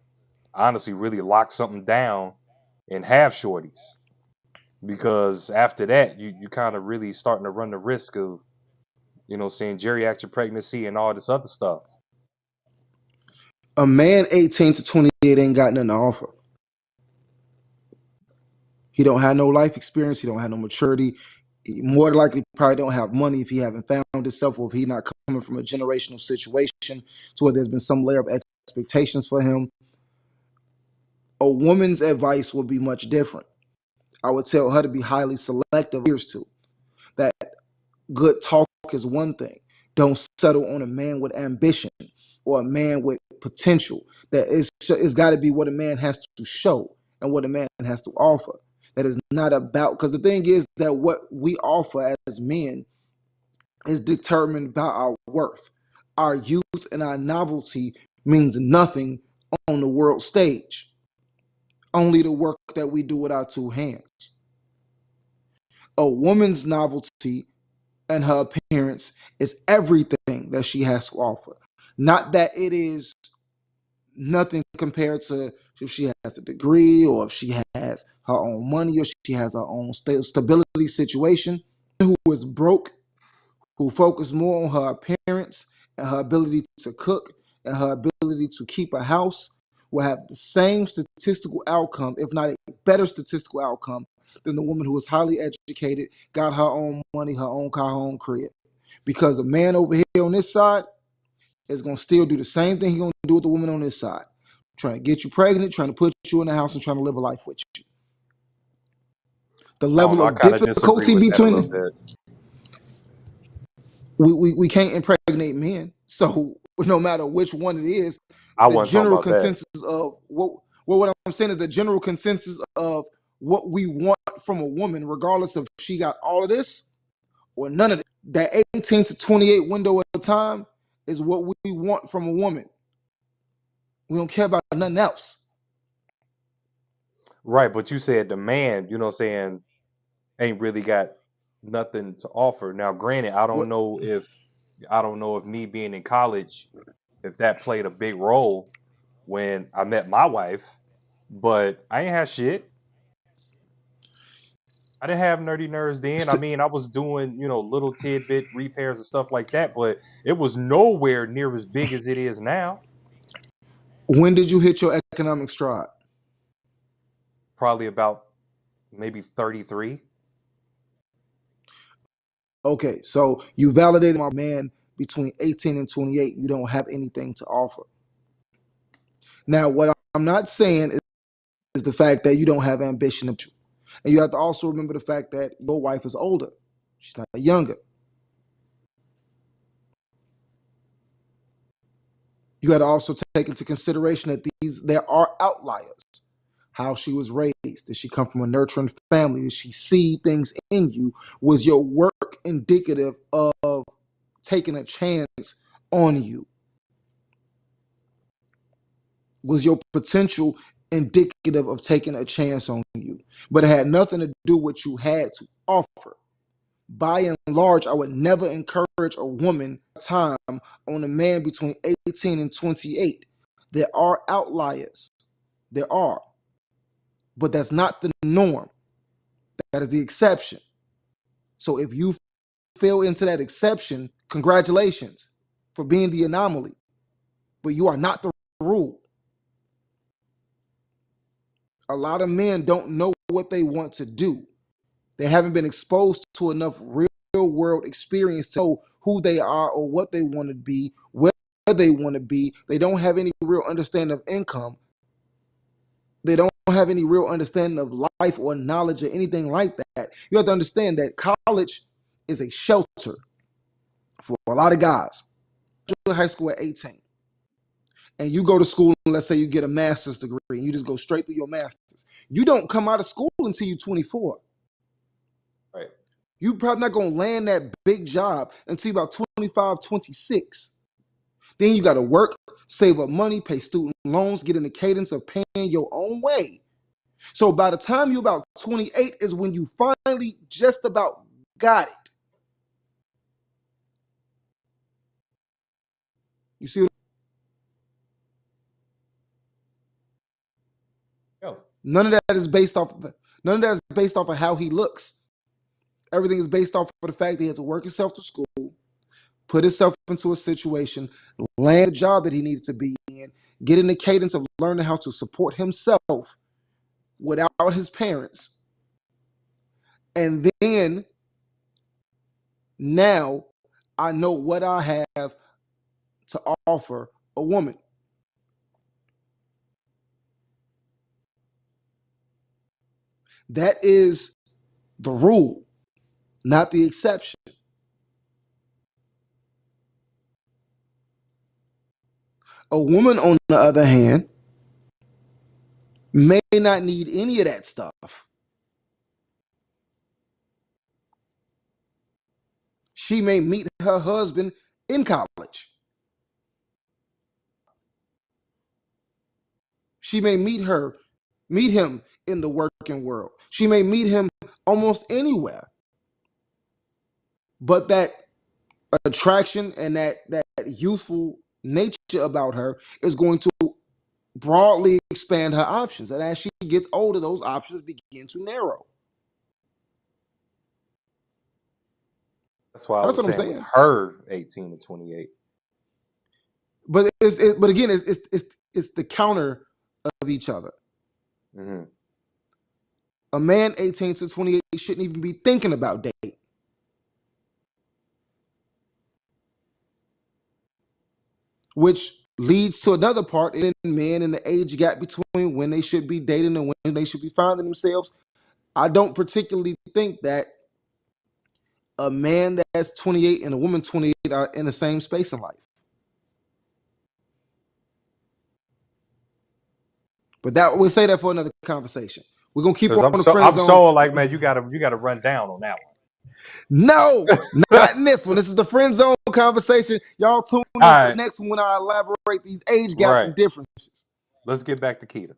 honestly really lock something down and have shorties. Because after that, you kind of really starting to run the risk of, saying geriatric pregnancy and all this other stuff. A man 18 to 28 ain't got nothing to offer. He don't have no life experience. He don't have no maturity. He more than likely probably don't have money if he haven't found himself, or if he not coming from a generational situation to where there's been some layer of expectations for him. A woman's advice would be much different. I would tell her to be highly selective. Here's to that. Good talk is one thing. Don't settle on a man with ambition or a man with potential. That it's got to be what a man has to show and what a man has to offer. That is not about, because the thing is that what we offer as men is determined by our worth. Our youth and our novelty means nothing on the world stage. Only the work that we do with our two hands. A woman's novelty and her appearance is everything that she has to offer. Not that it is nothing compared to if she has a degree, or if she has her own money, or she has her own stability situation. Who is broke, who focus more on her appearance and her ability to cook and her ability to keep a house, will have the same statistical outcome, if not a better statistical outcome, than the woman who is highly educated, got her own money, her own car, her own crib. Because the man over here on this side is going to still do the same thing he's going to do with the woman on this side. Trying to get you pregnant, trying to put you in the house, and trying to live a life with you. The level of difficulty between we can't impregnate men. So no matter which one it is, the general consensus of what I'm saying is the general consensus of what we want from a woman, regardless of if she got all of this or none of it. That 18 to 28 window of time is what we want from a woman. We don't care about nothing else. Right, but you said the man, saying, ain't really got nothing to offer. Now, granted, I don't know if me being in college, if that played a big role when I met my wife, but I ain't have shit. I didn't have nerdy nerds then. I mean, I was doing, little tidbit repairs and stuff like that, but it was nowhere near as big as it is now. When did you hit your economic stride? Probably about maybe 33. Okay, so you validated my man between 18 and 28. You don't have anything to offer. Now, what I'm not saying is the fact that you don't have ambition. And you have to also remember the fact that your wife is older. She's not younger. You got to also take into consideration that there are outliers. How she was raised. Did she come from a nurturing family? Did she see things in you? Was your work indicative of taking a chance on you? Was your potential indicative of taking a chance on you? But it had nothing to do with what you had to offer. By and large, I would never encourage a woman time on a man between 18 and 28. There are outliers. There are. But that's not the norm. That is the exception. So if you fell into that exception, congratulations for being the anomaly. But you are not the rule. A lot of men don't know what they want to do. They haven't been exposed to enough real world experience to know who they are or what they want to be, where they want to be. They don't have any real understanding of income. They don't have any real understanding of life or knowledge or anything like that. You have to understand that college is a shelter for a lot of guys. You go to high school at 18. And you go to school, and let's say you get a master's degree, and you just go straight through your master's. You don't come out of school until you're 24. Right. You're probably not going to land that big job until you're about 25, 26. Then you got to work, save up money, pay student loans, get in the cadence of paying your own way. So by the time you're about 28 is when you finally just about got it. You see? Yo. None of that is based off of how he looks. Everything is based off of the fact that he had to work himself to school, put himself into a situation, land the job that he needed to be in, get in the cadence of learning how to support himself without his parents. And then now I know what I have to offer a woman. That is the rule, not the exception. A woman, on the other hand, may not need any of that stuff. She may meet her husband in college. She may meet him in the working world. She may meet him almost anywhere. But that attraction and that youthful nature about her is going to broadly expand her options. And as she gets older, those options begin to narrow. That's why I That's was what I'm saying with saying. her 18 to 28. But again, it's the counter of each other. Mm-hmm. A man 18 to 28 shouldn't even be thinking about dating. Which leads to another part in men and the age gap between when they should be dating and when they should be finding themselves. I don't particularly think that a man that's 28 and a woman 28 are in the same space in life. But that we'll say that for another conversation. We're gonna keep on the friend zone. I'm so like, man, you gotta run down on that one. No, not in this one. This is the friend zone conversation. Y'all tune in for the next one when I elaborate these age gaps and differences. Let's get back to Keita.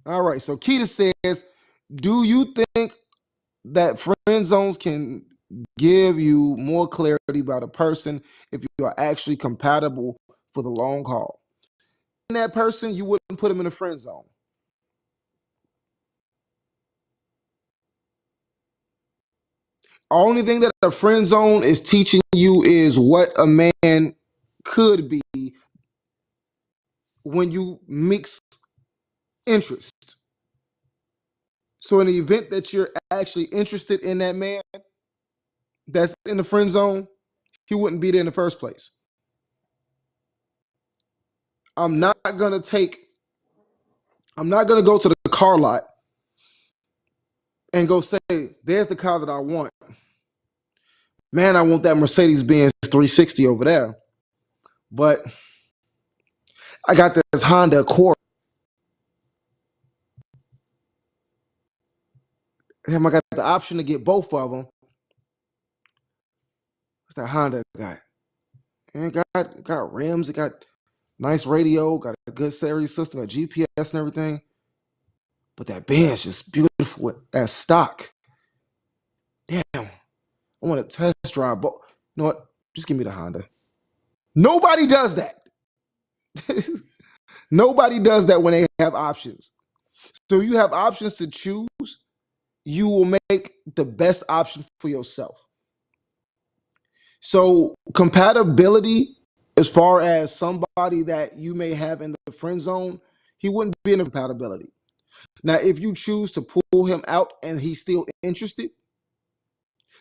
All right. So Keita says, do you think that friend zones can give you more clarity about a person if you are actually compatible for the long haul? And that person, you wouldn't put him in a friend zone. Only thing that a friend zone is teaching you is what a man could be when you mix interest. So in the event that you're actually interested in that man that's in the friend zone, he wouldn't be there in the first place. I'm not gonna go to the car lot and go say, there's the car that I want. Man, I want that Mercedes-Benz 360 over there. But I got this Honda Accord. Damn, I got the option to get both of them. What's that Honda got? And it got rims, it got nice radio, got a good series system, got GPS and everything. But that Benz just beautiful as stock. Damn, I want to test drive. But you know what? Just give me the Honda. Nobody does that. Nobody does that when they have options. So you have options to choose. You will make the best option for yourself. So compatibility, as far as somebody that you may have in the friend zone, he wouldn't be in a compatibility. Now, if you choose to pull him out and he's still interested,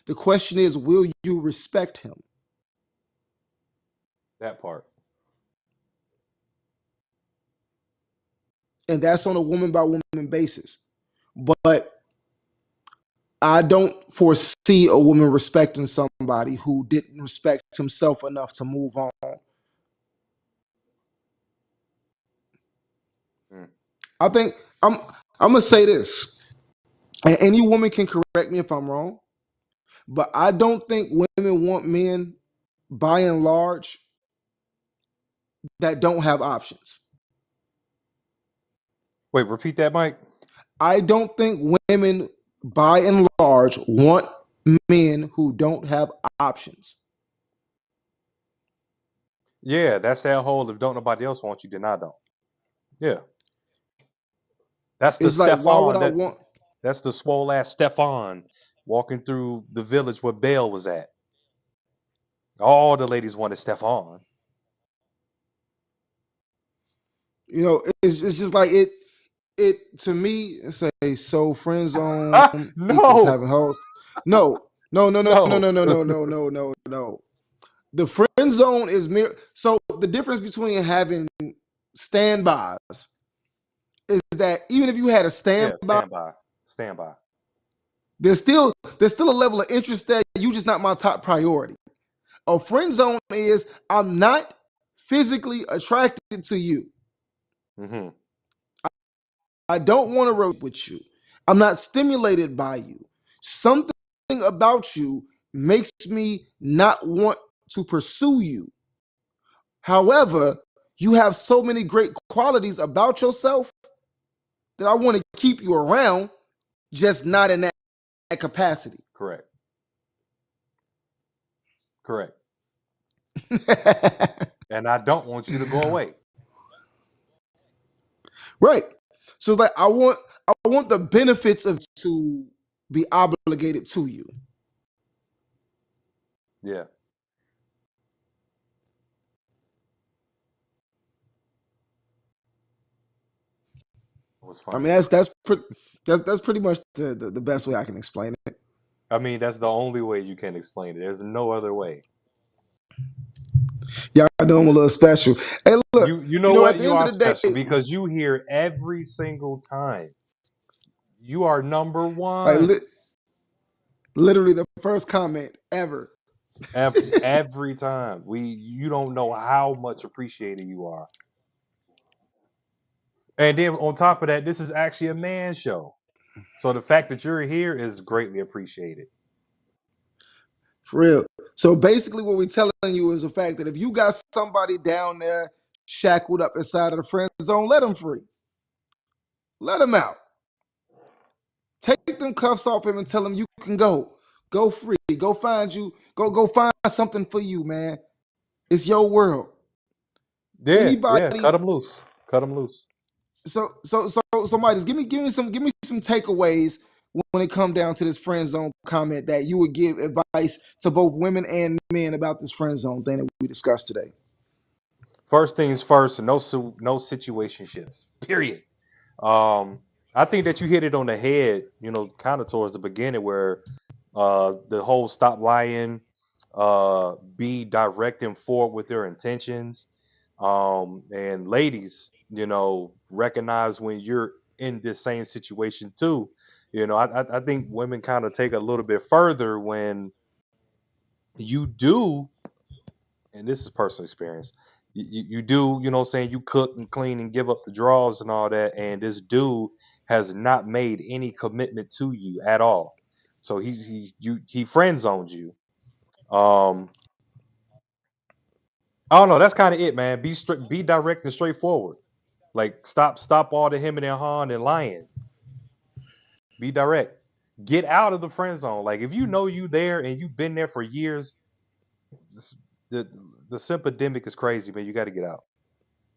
the question is, will you respect him? That part. And that's on a woman by woman basis. But I don't foresee a woman respecting somebody who didn't respect himself enough to move on. I think I'm gonna say this, and any woman can correct me if I'm wrong, but I don't think women want men, by and large, that don't have options. Wait, repeat that, Mike. I don't think women, by and large, want men who don't have options. Yeah, that's that whole if don't nobody else want you, then I don't. Yeah. That's the It's like, why would Stefan. I want? That's the swole ass Stefan walking through the village where Belle was at. All the ladies wanted Stefan. It's just like it to me. Say so friend zone equals No, having hoes. No, no, no, no, no, no. no, no, no, no, no, no, no. The friend zone is mere. So the difference between having standbys is that even if you had a Yeah, standby, stand by. Stand by. there's still a level of interest there. You just not my top priority. A friend zone is I'm not physically attracted to you. Hmm. I don't want to relate with you. I'm not stimulated by you. Something about you makes me not want to pursue you. However, you have so many great qualities about yourself that I want to keep you around, just not in that capacity. Correct. Correct. And I don't want you to go away. Right. So like I want the benefits of to be obligated to you. Yeah. It was I funny. mean that's pretty much the best way I can explain it. I mean, that's the only way you can explain it. There's no other way. Yeah, I know I'm a little special. Hey, look, You know at what? the You end of are the day, special because you hear every single time. You are number like one literally the first comment ever. every time. You don't know how much appreciated you are. And then on top of that, this is actually a man show. So the fact that you're here is greatly appreciated. For real. So basically, what we're telling you is the fact that if you got somebody down there shackled up inside of the friend zone, let them free. Let them out. Take them cuffs off him and tell him you can go. Go free. Go find you. Go find something for you, man. It's your world. Yeah, yeah. Anybody. Cut them loose. Cut them loose. Somebody just give me some takeaways when it come down to this friend zone comment that you would give advice to both women and men about this friend zone thing that we discussed today. First things first. No situationships. Period. Um, I think that you hit it on the head. Kind of towards the beginning where the whole stop lying, be direct and forward with their intentions. And ladies, recognize when you're in this same situation too. I think women kind of take a little bit further when you do, and this is personal experience. You do, what I'm saying, you cook and clean and give up the drawers and all that, and this dude has not made any commitment to you at all. So he friend zones you. Um, I don't know. That's kind of it, man. Be direct and straightforward. Like stop all the him and hawing and lying. Be direct. Get out of the friend zone. Like if you know you there and you've been there for years, this, the the sympedemic is crazy, man. You got to get out.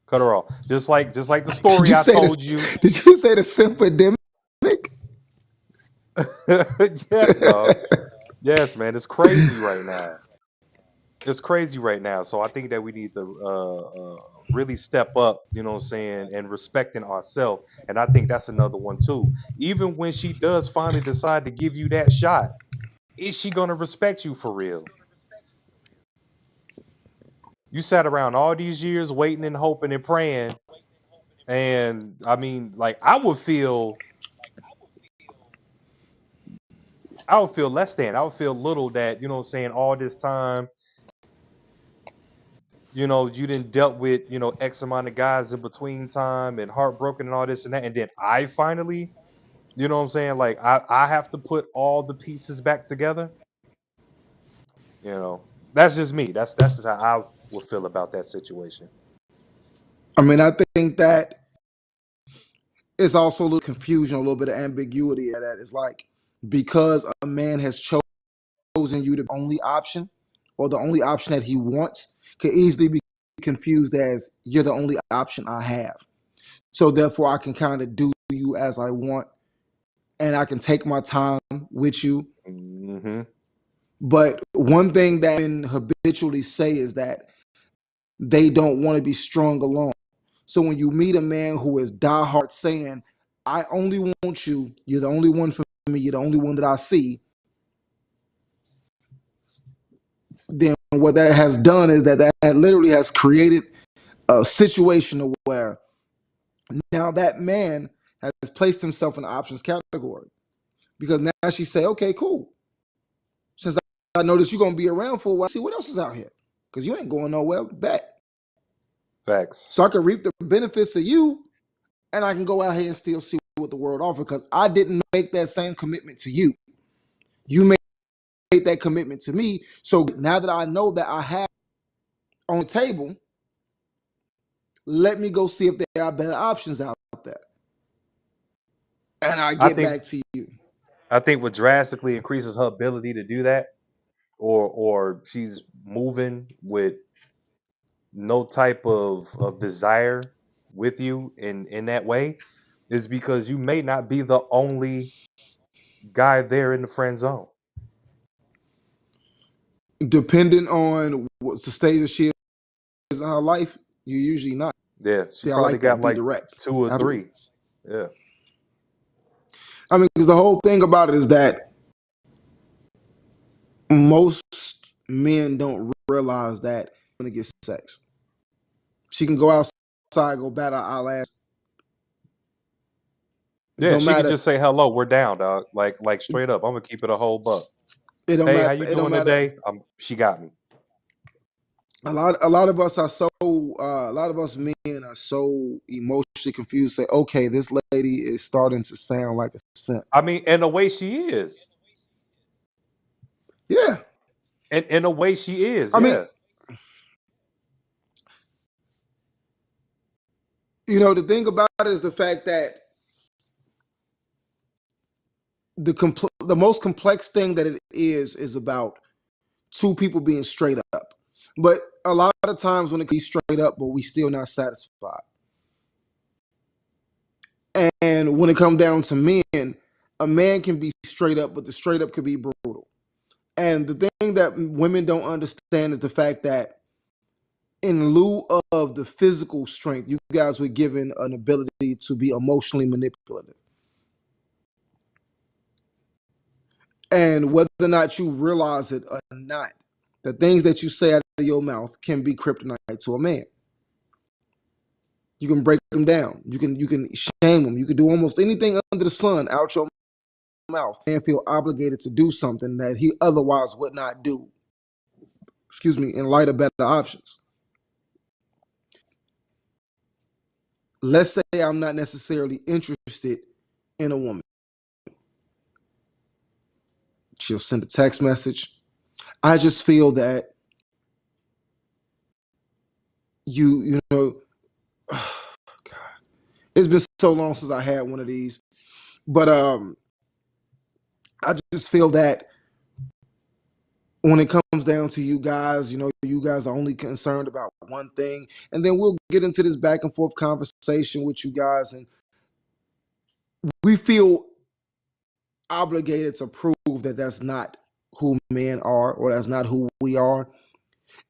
Cut her off. Just like the Did story you I say this? told you. Did you say the sympedemic? Yes, dog. Yes, man. It's crazy right now. It's crazy right now. So I think that we need to really step up, what I'm saying, and respecting ourselves. And I think that's another one too. Even when she does finally decide to give you that shot, is she gonna respect you for real? You sat around all these years waiting and hoping and praying, and I mean, like I would feel less than. I would feel little that, what I'm saying, all this time, you didn't dealt with, X amount of guys in between time and heartbroken and all this and that. And then I finally, what I'm saying, like I have to put all the pieces back together. That's just me. That's just how I would feel about that situation. I mean, I think that it's also a little confusion, a little bit of ambiguity at that. It's like because a man has chosen you the only option or the only option that he wants could easily be confused as you're the only option I have. So therefore I can kind of do you as I want and I can take my time with you. Mm-hmm. But one thing that men habitually say is that they don't want to be strong alone. So when you meet a man who is diehard saying, I only want you, you're the only one for me, you're the only one that I see, then what that has done is that literally has created a situation where now that man has placed himself in the options category. Because now she say, okay, cool. Since I know that you're gonna be around for a while, see what else is out here. Because you ain't going nowhere. Bet. Facts. So I can reap the benefits of you, and I can go out here and still see what the world offers. Because I didn't make that same commitment to you. You made that commitment to me. So now that I know that I have on the table, let me go see if there are better options out there. And I I get think back to you. I think what drastically increases her ability to do that, or she's moving with no type of desire with you in that way, is because you may not be the only guy there in the friend zone. Depending on what's the stage that she is in her life, you're usually not. Yeah, she See, I probably like got that. Be like direct. 2 or Absolutely. 3. Yeah. I mean, because the whole thing about it is that most men don't realize that when it gets sex, she can go outside, go bat our eyelash. It Yeah, don't she could matter. just say hello, we're down, dog. Like straight up. I'm gonna keep it a whole buck. It don't Hey, matter. how you It don't doing matter. today? She got me. A lot of us are so. A lot of us men are so emotionally confused. Say, okay, this lady is starting to sound like a simp. I mean, in a way she is. Yeah. In a way she is, I mean, yeah. the thing about it is the fact that the most complex thing that it is about two people being straight up. But a lot of times when it can be straight up, but we still not satisfied. And when it comes down to men, a man can be straight up, but the straight up could be brutal. And the thing that women don't understand is the fact that in lieu of the physical strength, you guys were given an ability to be emotionally manipulative. And whether or not you realize it or not, the things that you say out of your mouth can be kryptonite to a man. You can break them down. You can shame them. You can do almost anything under the sun out your mouth and feel obligated to do something that he otherwise would not do. Excuse me, in light of better options. Let's say I'm not necessarily interested in a woman. She'll send a text message. I just feel that you know, oh, God, it's been so long since I had one of these, but I just feel that when it comes down to you guys, you guys are only concerned about one thing, and then we'll get into this back and forth conversation with you guys, and we feel obligated to prove that that's not who men are, or that's not who we are,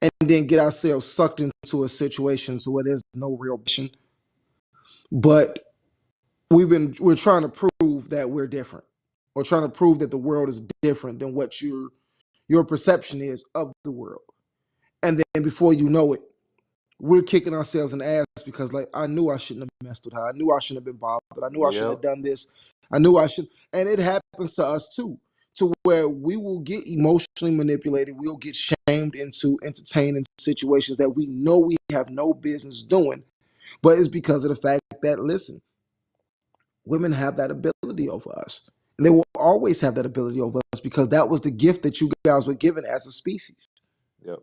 and then get ourselves sucked into a situation to where there's no real passion. But we're trying to prove that we're different, or trying to prove that the world is different than what your perception is of the world. And then before you know it, we're kicking ourselves in the ass because, like, I knew I shouldn't have messed with her. I knew I shouldn't have been bothered. I knew I shouldn't Yep. have done this. I knew I should. And it happens to us too, to where we will get emotionally manipulated. We'll get shamed into entertaining situations that we know we have no business doing. But it's because of the fact that, listen, women have that ability over us. And they will always have that ability over us because that was the gift that you guys were given as a species. Yep.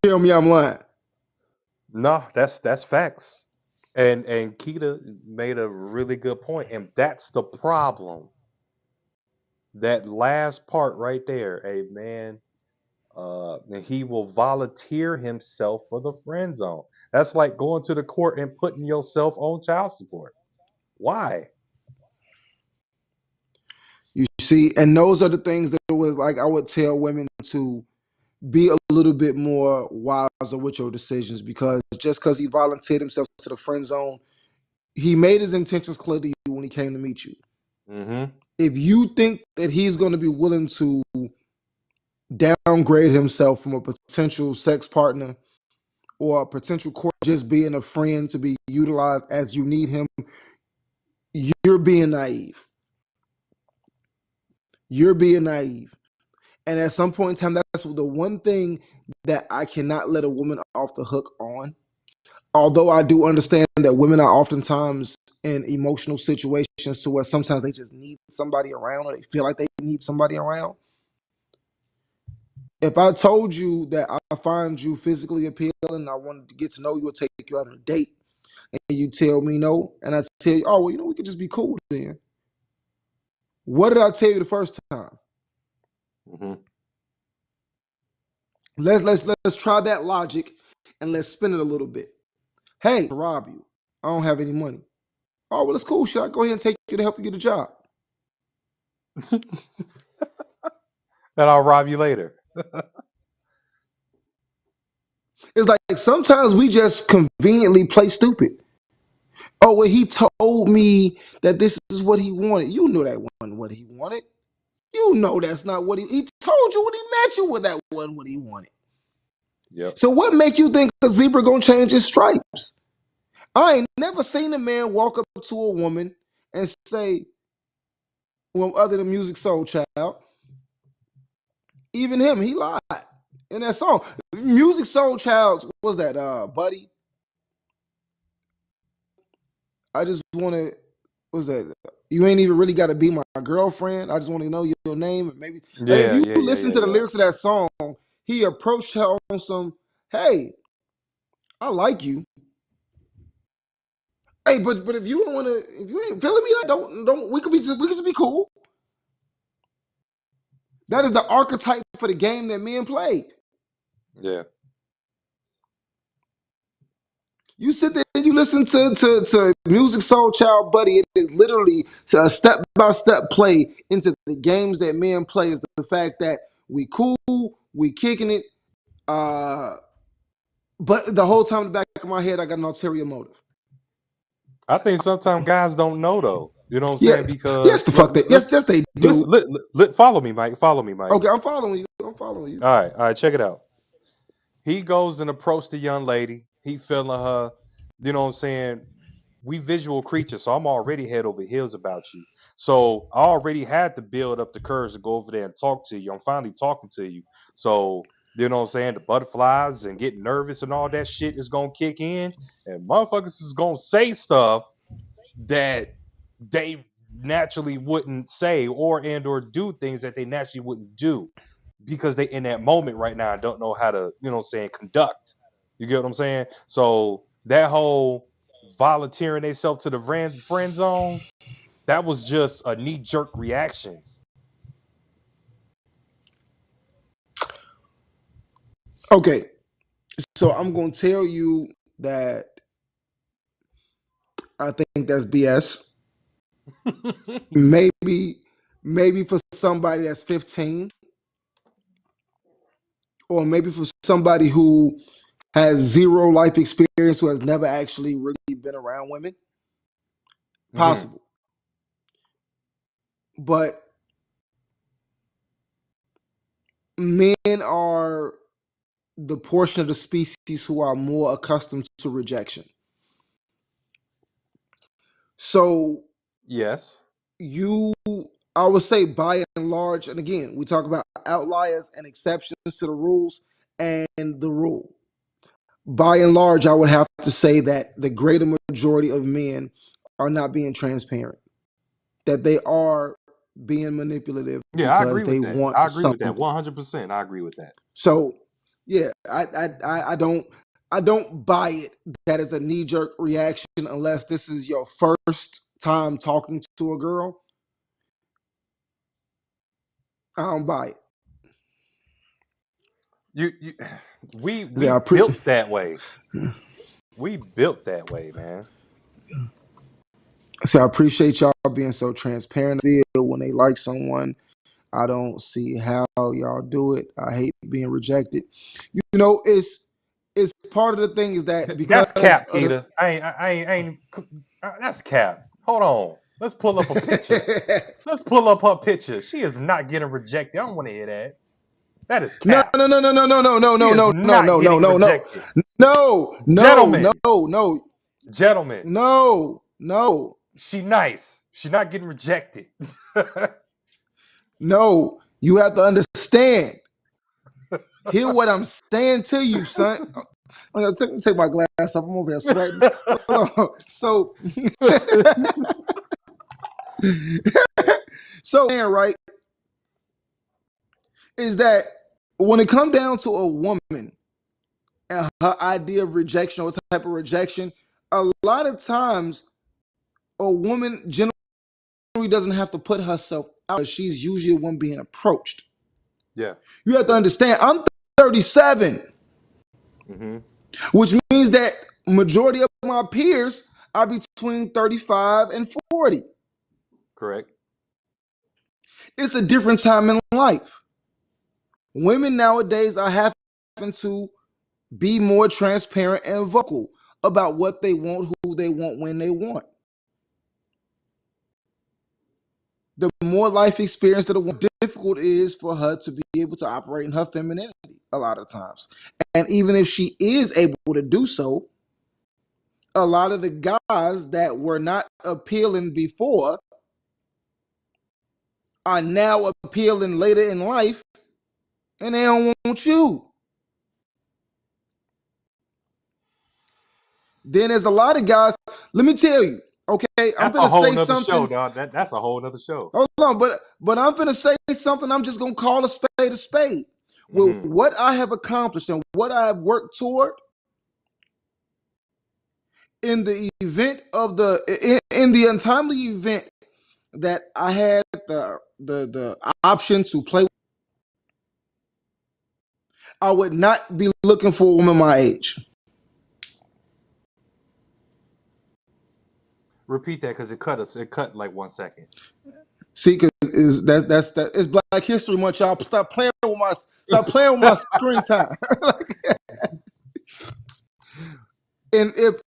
Tell me I'm lying. No, that's facts. And Keita made a really good point, and that's the problem. That last part right there, a man, and he will volunteer himself for the friend zone. That's like going to the court and putting yourself on child support. Why? You see, and those are the things that it was like I would tell women to be a little bit more wiser with your decisions, because just because he volunteered himself to the friend zone, he made his intentions clear to you when he came to meet you. Mm-hmm. If you think that he's going to be willing to downgrade himself from a potential sex partner or a potential court just being a friend to be utilized as you need him, you're being naive. You're being naive. And at some point in time, that's the one thing that I cannot let a woman off the hook on. Although I do understand that women are oftentimes in emotional situations to where sometimes they just need somebody around, or they feel like they need somebody around. If I told you that I find you physically appealing, I wanted to get to know you or take you out on a date, and you tell me no, and I tell you, oh, well, we could just be cool then. What did I tell you the first time? Mm-hmm. Let's try that logic and let's spin it a little bit. Hey, to rob you. I don't have any money. Oh, well, it's cool. Should I go ahead and take you to help you get a job? And I'll rob you later. It's like sometimes we just conveniently play stupid. Oh, well, he told me that this is what he wanted. You knew that wasn't what he wanted. You know that's not what he told you when he met you with, that wasn't what he wanted. Yep. So what make you think a zebra gonna change his stripes? I ain't never seen a man walk up to a woman and say, well, other than Music Soul Child, even him, he lied in that song. Music Soul Child was that Buddy. I just want to. Was that? You ain't even really got to be my girlfriend. I just want to know your name, and maybe. And if Yeah, you yeah, yeah, listen yeah, to the yeah. lyrics of that song, he approached her on some, "Hey, I like you. Hey, but if you don't want to, if you ain't feeling me, don't. We could just be cool." That is the archetype for the game that men play. Yeah. You sit there and you listen to Music Soul Child Buddy. It is literally a step by step play into the games that men play. Is the fact that we cool, we kicking it, but the whole time in the back of my head, I got an ulterior motive. I think sometimes guys don't know though. You know what I'm Yeah, saying? yes, Because the fuck that. Yes, yes, they do. listen, follow me, Mike. Follow me, Mike. Okay, I'm following you. I'm following you. All right, check it out. He goes and approaches the young lady. He feeling her. You know what I'm saying? We visual creatures, so I'm already head over heels about you. So I already had to build up the courage to go over there and talk to you. I'm finally talking to you. So you know what I'm saying? The butterflies and getting nervous and all that shit is gonna kick in, and motherfuckers is gonna say stuff that they naturally wouldn't say, or do things that they naturally wouldn't do because they in that moment right now don't know how to, you know what I'm saying, conduct. You get what I'm saying? So that whole volunteering themselves to the friend zone, that was just a knee jerk reaction. Okay, so I'm gonna tell you that I think that's BS. Maybe for somebody that's 15, or maybe for somebody who has zero life experience, who has never actually really been around women, Hmm. possible. But men are the portion of the species who are more accustomed to rejection. So Yes. you, I would say, by and large, and again, we talk about outliers and exceptions to the rules and the rule. By and large, I would have to say that the greater majority of men are not being transparent, that they are being manipulative Yeah, I because agree they with that. want I agree with that something. 100%. I agree with that. So, yeah, I don't. I don't buy it. That is a knee jerk reaction unless this is your first time talking to a girl. I don't buy it. You we Yeah, built that way. We built that way, man. I appreciate y'all being so transparent. When they like someone, I don't see how y'all do it. I hate being rejected. You know, it's part of the thing is that because That's of cap, Keita. I ain't. That's cap. Hold on. Let's pull up a picture. the Let's pull up her picture. She is not getting rejected. I don't want to hear that. That is no cap. no no no no no no no She no is no no not no no getting no no rejected. no no no Gentlemen, no gentlemen, no. she nice. She not getting rejected. No, you have to understand. Hear what I'm saying to you, son. I'm gonna take my glass off. I'm over here sweating. Hold on. So right is that when it come down to a woman and her idea of rejection or type of rejection, a lot of times a woman generally doesn't have to put herself out. She's usually the one being approached. Yeah. You have to understand. I'm 37. Mm-hmm. Which means that majority of my peers are between 35 and 40. Correct. It's a different time in life. Women nowadays are having to be more transparent and vocal about what they want, who they want, when they want. The more life experience, the more difficult it is for her to be able to operate in her femininity a lot of times. And even if she is able to do so, a lot of the guys that were not appealing before are now appealing later in life, and they don't want you. Then there's a lot of guys. Let me tell you, okay, I'm That's a gonna whole say nother show, something. dog. That's a whole nother show. Hold on, but I'm gonna say something. I'm just gonna call a spade a spade. With Mm-hmm. what I have accomplished and what I have worked toward, in the event of in the untimely event that I had the option to play, I would not be looking for a woman my age. Repeat that because it cut us. It cut like 1 second. See, because is that's it's Black History Month, y'all. Stop playing with my screen time. And if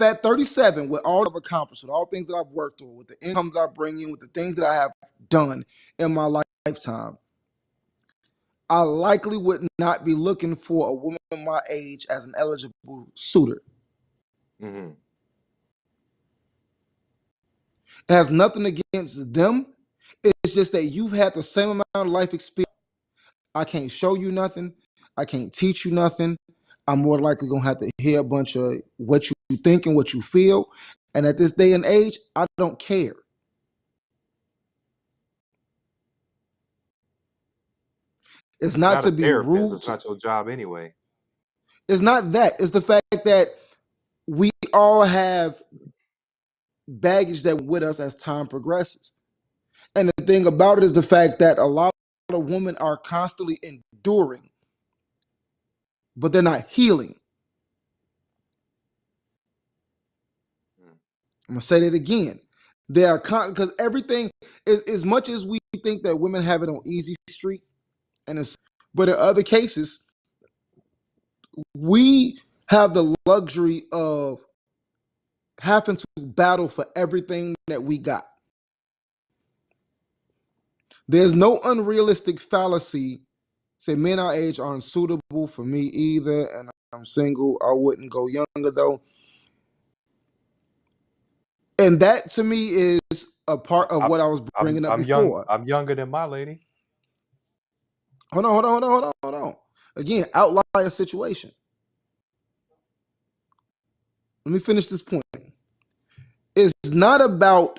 at 37, with all I've accomplished, with all things that I've worked on, with the income that I bring in, with the things that I have done in my lifetime, I likely would not be looking for a woman my age as an eligible suitor. Mm-hmm. It has nothing against them. It's just that you've had the same amount of life experience. I can't show you nothing. I can't teach you nothing. I'm more likely gonna have to hear a bunch of what you think and what you feel. And at this day and age, I don't care. It's You're not not a to be therapist. rude. It's not your job anyway. It's not that. It's the fact that we all have baggage that with us as time progresses. And the thing about it is the fact that a lot of women are constantly enduring, but they're not healing. I'm gonna say that again. They are because everything is as much as we think that women have it on easy street, and it's but in other cases, we have the luxury of having to battle for everything that we got. There's no unrealistic fallacy. Say men our age aren't suitable for me either, and I'm single. I wouldn't go younger though. And that to me is a part of I'm what I was bringing up I'm young. before. I'm younger than my lady. Hold on. Again, outlier situation. Let me finish this point. It's not about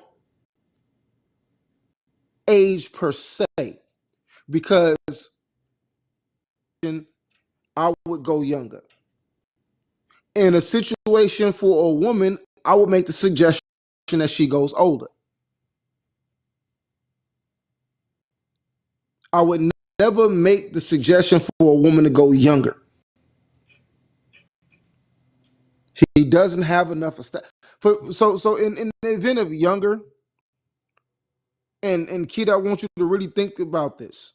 age per se, because I would go younger. in a situation for a woman, I would make the suggestion that she goes older. I would never make the suggestion for a woman to go younger. He doesn't have enough so in the event of younger, and kid, I want you to really think about this.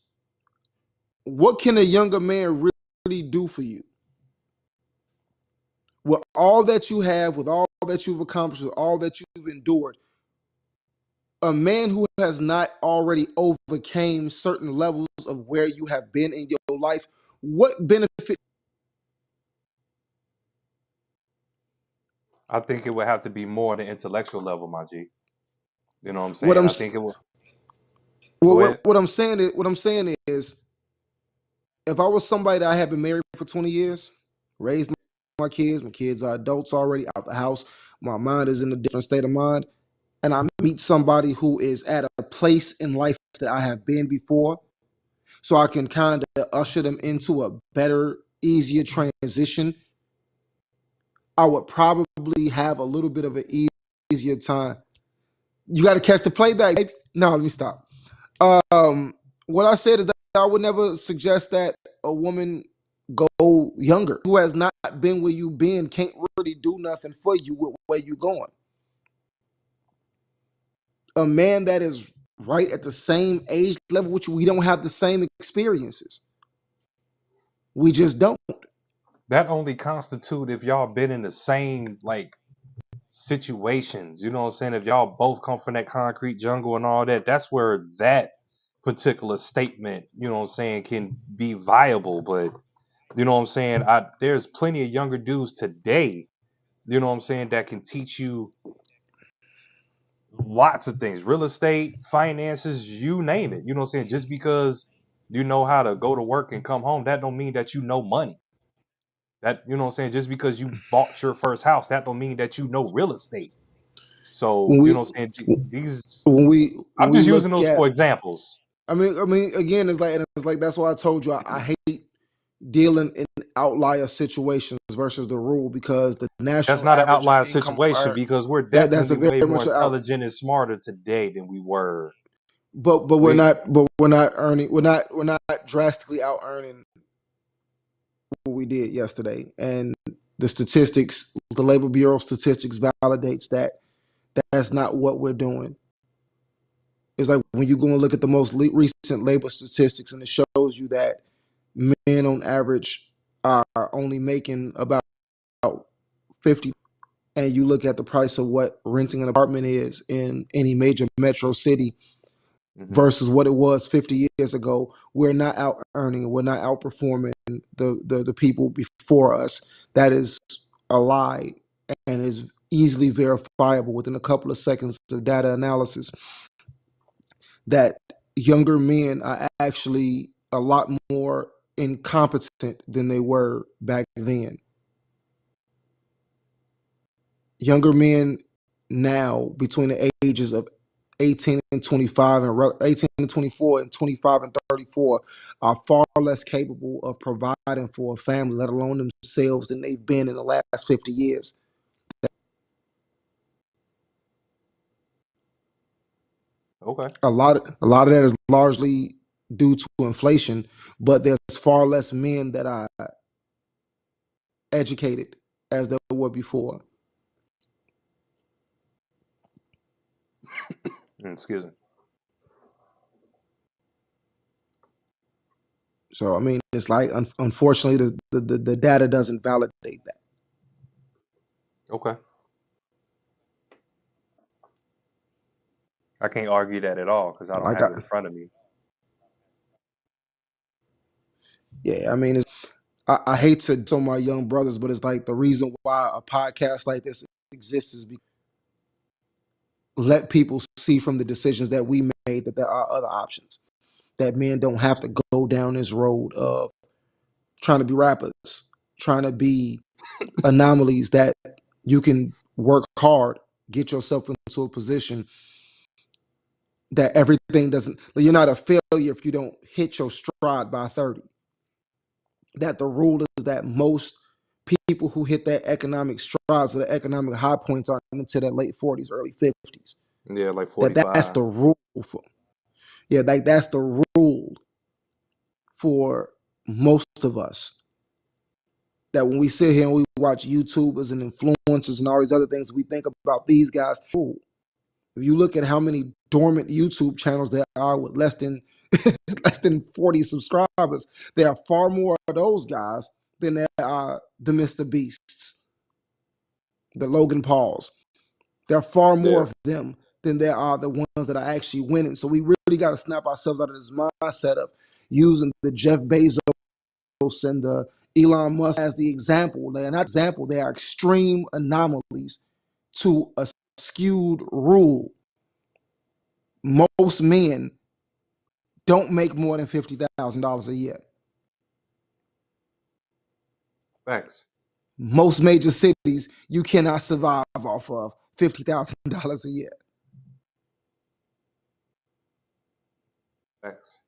What can a younger man really do for you? With all that you have, with all that you've accomplished, with all that you've endured, a man who has not already overcame certain levels of where you have been in your life, what benefit? I think it would have to be more the intellectual level, my G. You know what I'm What saying? I'm I think it will. Go ahead. what I'm saying is, if I was somebody that I had been married for 20 years, raised my kids are adults already out the house, my mind is in a different state of mind, and I meet somebody who is at a place in life that I have been before, so I can kind of usher them into a better, easier transition, I would probably have a little bit of an easier time. You got to catch the playback, baby. No, let me stop. What I said is that I would never suggest that a woman go younger. Who has not been where you been can't really do nothing for you with where you going. A man that is right at the same age level with you, we don't have the same experiences. We just don't. That only constitute if y'all been in the same like situations. You know what I'm saying? If y'all both come from that concrete jungle and all that, that's where that particular statement, you know what I'm saying, can be viable. But you know what I'm saying? There's plenty of younger dudes today, you know what I'm saying, that can teach you lots of things. Real estate, finances, you name it. You know what I'm saying? Just because you know how to go to work and come home, that don't mean that you know money. That, you know what I'm saying? Just because you bought your first house, that don't mean that you know real estate. So, When you we know what I'm saying? These when I'm we just look using those at, for examples. I mean, again, it's like that's why I told you I hate dealing in outlier situations versus the rule, because the That's national not an average of outlier income situation earned, because we're that's a definitely very way more much an out. intelligent and smarter today than we were. But We we're not earning, we're not drastically out earning what we did yesterday. And the statistics, the Labor Bureau statistics validates that that's not what we're doing. It's like when you go and look at the most recent labor statistics, and it shows you that men on average are only making about 50, and you look at the price of what renting an apartment is in any major metro city Mhm. versus what it was 50 years ago, we're not out earning, we're not outperforming the people before us. That is a lie, and is easily verifiable within a couple of seconds of data analysis, that younger men are actually a lot more incompetent than they were back then. Younger men now between the ages of 18 and 25 and 18 and 24 and 25 and 34 are far less capable of providing for a family, let alone themselves, than they've been in the last 50 years. Okay. A lot of that is largely due to inflation, but there's far less men that are educated as there were before. Excuse me. So I mean, it's like unfortunately the data doesn't validate that. Okay. I can't argue that at all because I don't Like have it in front of me. yeah, I mean, I hate to tell my young brothers, but it's like the reason why a podcast like this exists is because let people see from the decisions that we made that there are other options. That men don't have to go down this road of trying to be rappers, trying to be anomalies, that you can work hard, get yourself into a position that everything doesn't, you're not a failure if you don't hit your stride by 30. That the rule is that most people who hit that economic strides or the economic high points are into their late 40s, early 50s. Yeah, like That's 45. the rule for, yeah, like that's the rule for most of us. That when we sit here and we watch YouTubers and influencers and all these other things, we think about these guys. Ooh, if you look at how many dormant YouTube channels there are with less than less than 40 subscribers, there are far more of those guys than there are the Mr. Beasts, the Logan Pauls. There are far more Yeah, of them than there are the ones that are actually winning. So we really got to snap ourselves out of this mindset of using the Jeff Bezos and the Elon Musk as the example. They're not example, they are extreme anomalies to a skewed rule. Most men don't make more than $50,000 a year. facts, Most major cities, you cannot survive off of $50,000 a year. facts.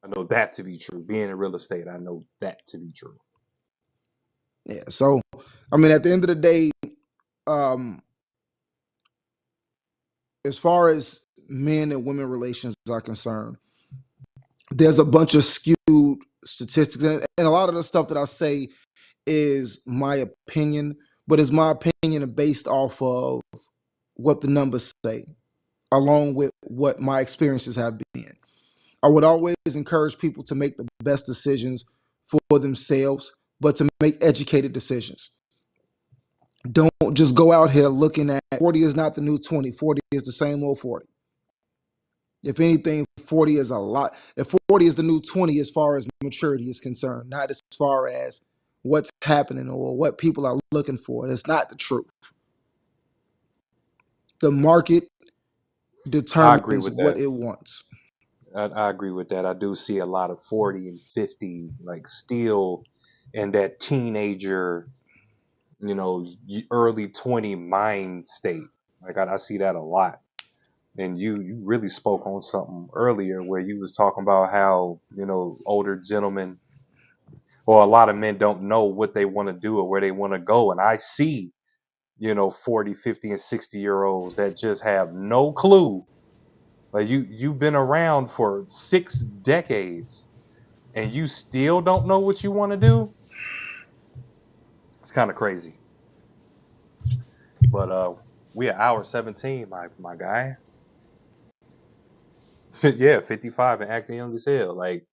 I know that to be true. Being in real estate, I know that to be true. Yeah. So, I mean, at the end of the day, um, as far as men and women relations are concerned, there's a bunch of skewed statistics, and a lot of the stuff that I say is my opinion, but it's my opinion based off of what the numbers say, along with what my experiences have been. I would always encourage people to make the best decisions for themselves, but to make educated decisions. Don't just go out here looking at 40 is not the new 20, 40 is the same old 40. If anything, 40 is a lot. If 40 is the new 20 as far as maturity is concerned, not as far as what's happening or what people are looking for. It's not the truth. The market I agree determines with what that. it wants. I agree with that. I do see a lot of 40 and 50, like still in that teenager, early 20 mind state. Like I see that a lot. And you really spoke on something earlier where you was talking about how, older gentlemen or a lot of men don't know what they want to do or where they want to go. And I see, 40, 50, and 60-year olds that just have no clue. Like you've been around for 6 decades and you still don't know what you want to do. It's kind of crazy. But we at hour 17, my guy. Yeah, 55 and acting young as hell. Like,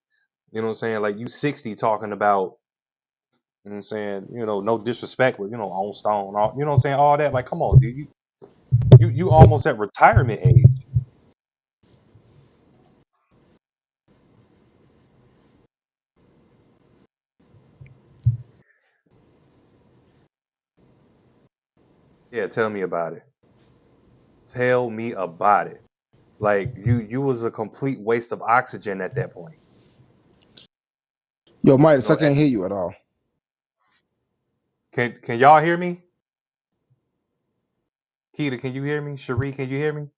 you know what I'm saying? Like you 60 talking about, you know what I'm saying, no disrespect, but on stone, all, you know what I'm saying, all that. Like, come on, dude. You almost at retirement age. Yeah, tell me about it. Tell me about it. Like you was a complete waste of oxygen at that point. Yo, You Midas, I know, can't hear you at all. can y'all hear me? Keita, can you hear me? Cherie, can you hear me?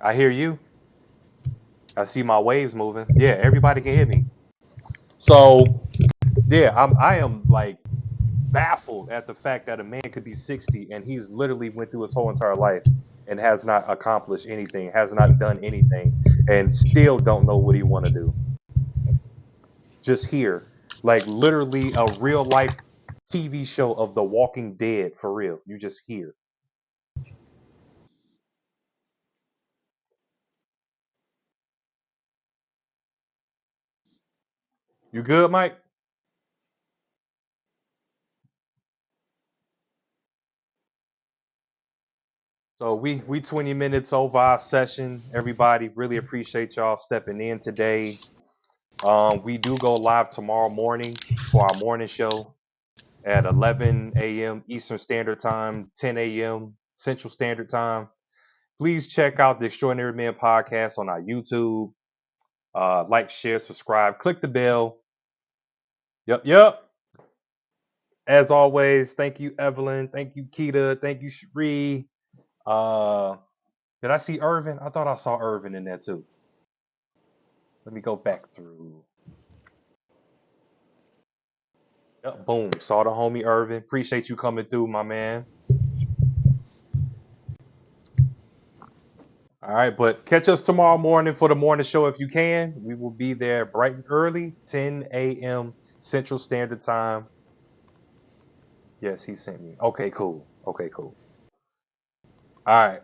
I hear you. I see my waves moving. Yeah, everybody can hear me. So yeah, I am like baffled at the fact that a man could be 60 and he's literally went through his whole entire life and has not accomplished anything, has not done anything, and still don't know what he want to do. Just here, like literally a real life TV show of The Walking Dead for real. You just here. You good, Mike? So we 20 minutes over our session. Everybody really appreciate y'all stepping in today. We do go live tomorrow morning for our morning show at 11 a.m. Eastern Standard Time, 10 a.m. Central Standard Time. Please check out the Extraordinary Men podcast on our YouTube. Like, share, subscribe, click the bell. Yep, yep. As always, thank you, Evelyn. Thank you, Keita. Thank you, Sheree. Did I see Irvin? I thought I saw Irvin in there too. Let me go back through. Yep, boom. Saw the homie Irvin. Appreciate you coming through, my man. All right, but catch us tomorrow morning for the morning show if you can. We will be there bright and early, 10 a.m. Central Standard Time. Yes, he sent me. Okay, cool. Okay, cool. All right.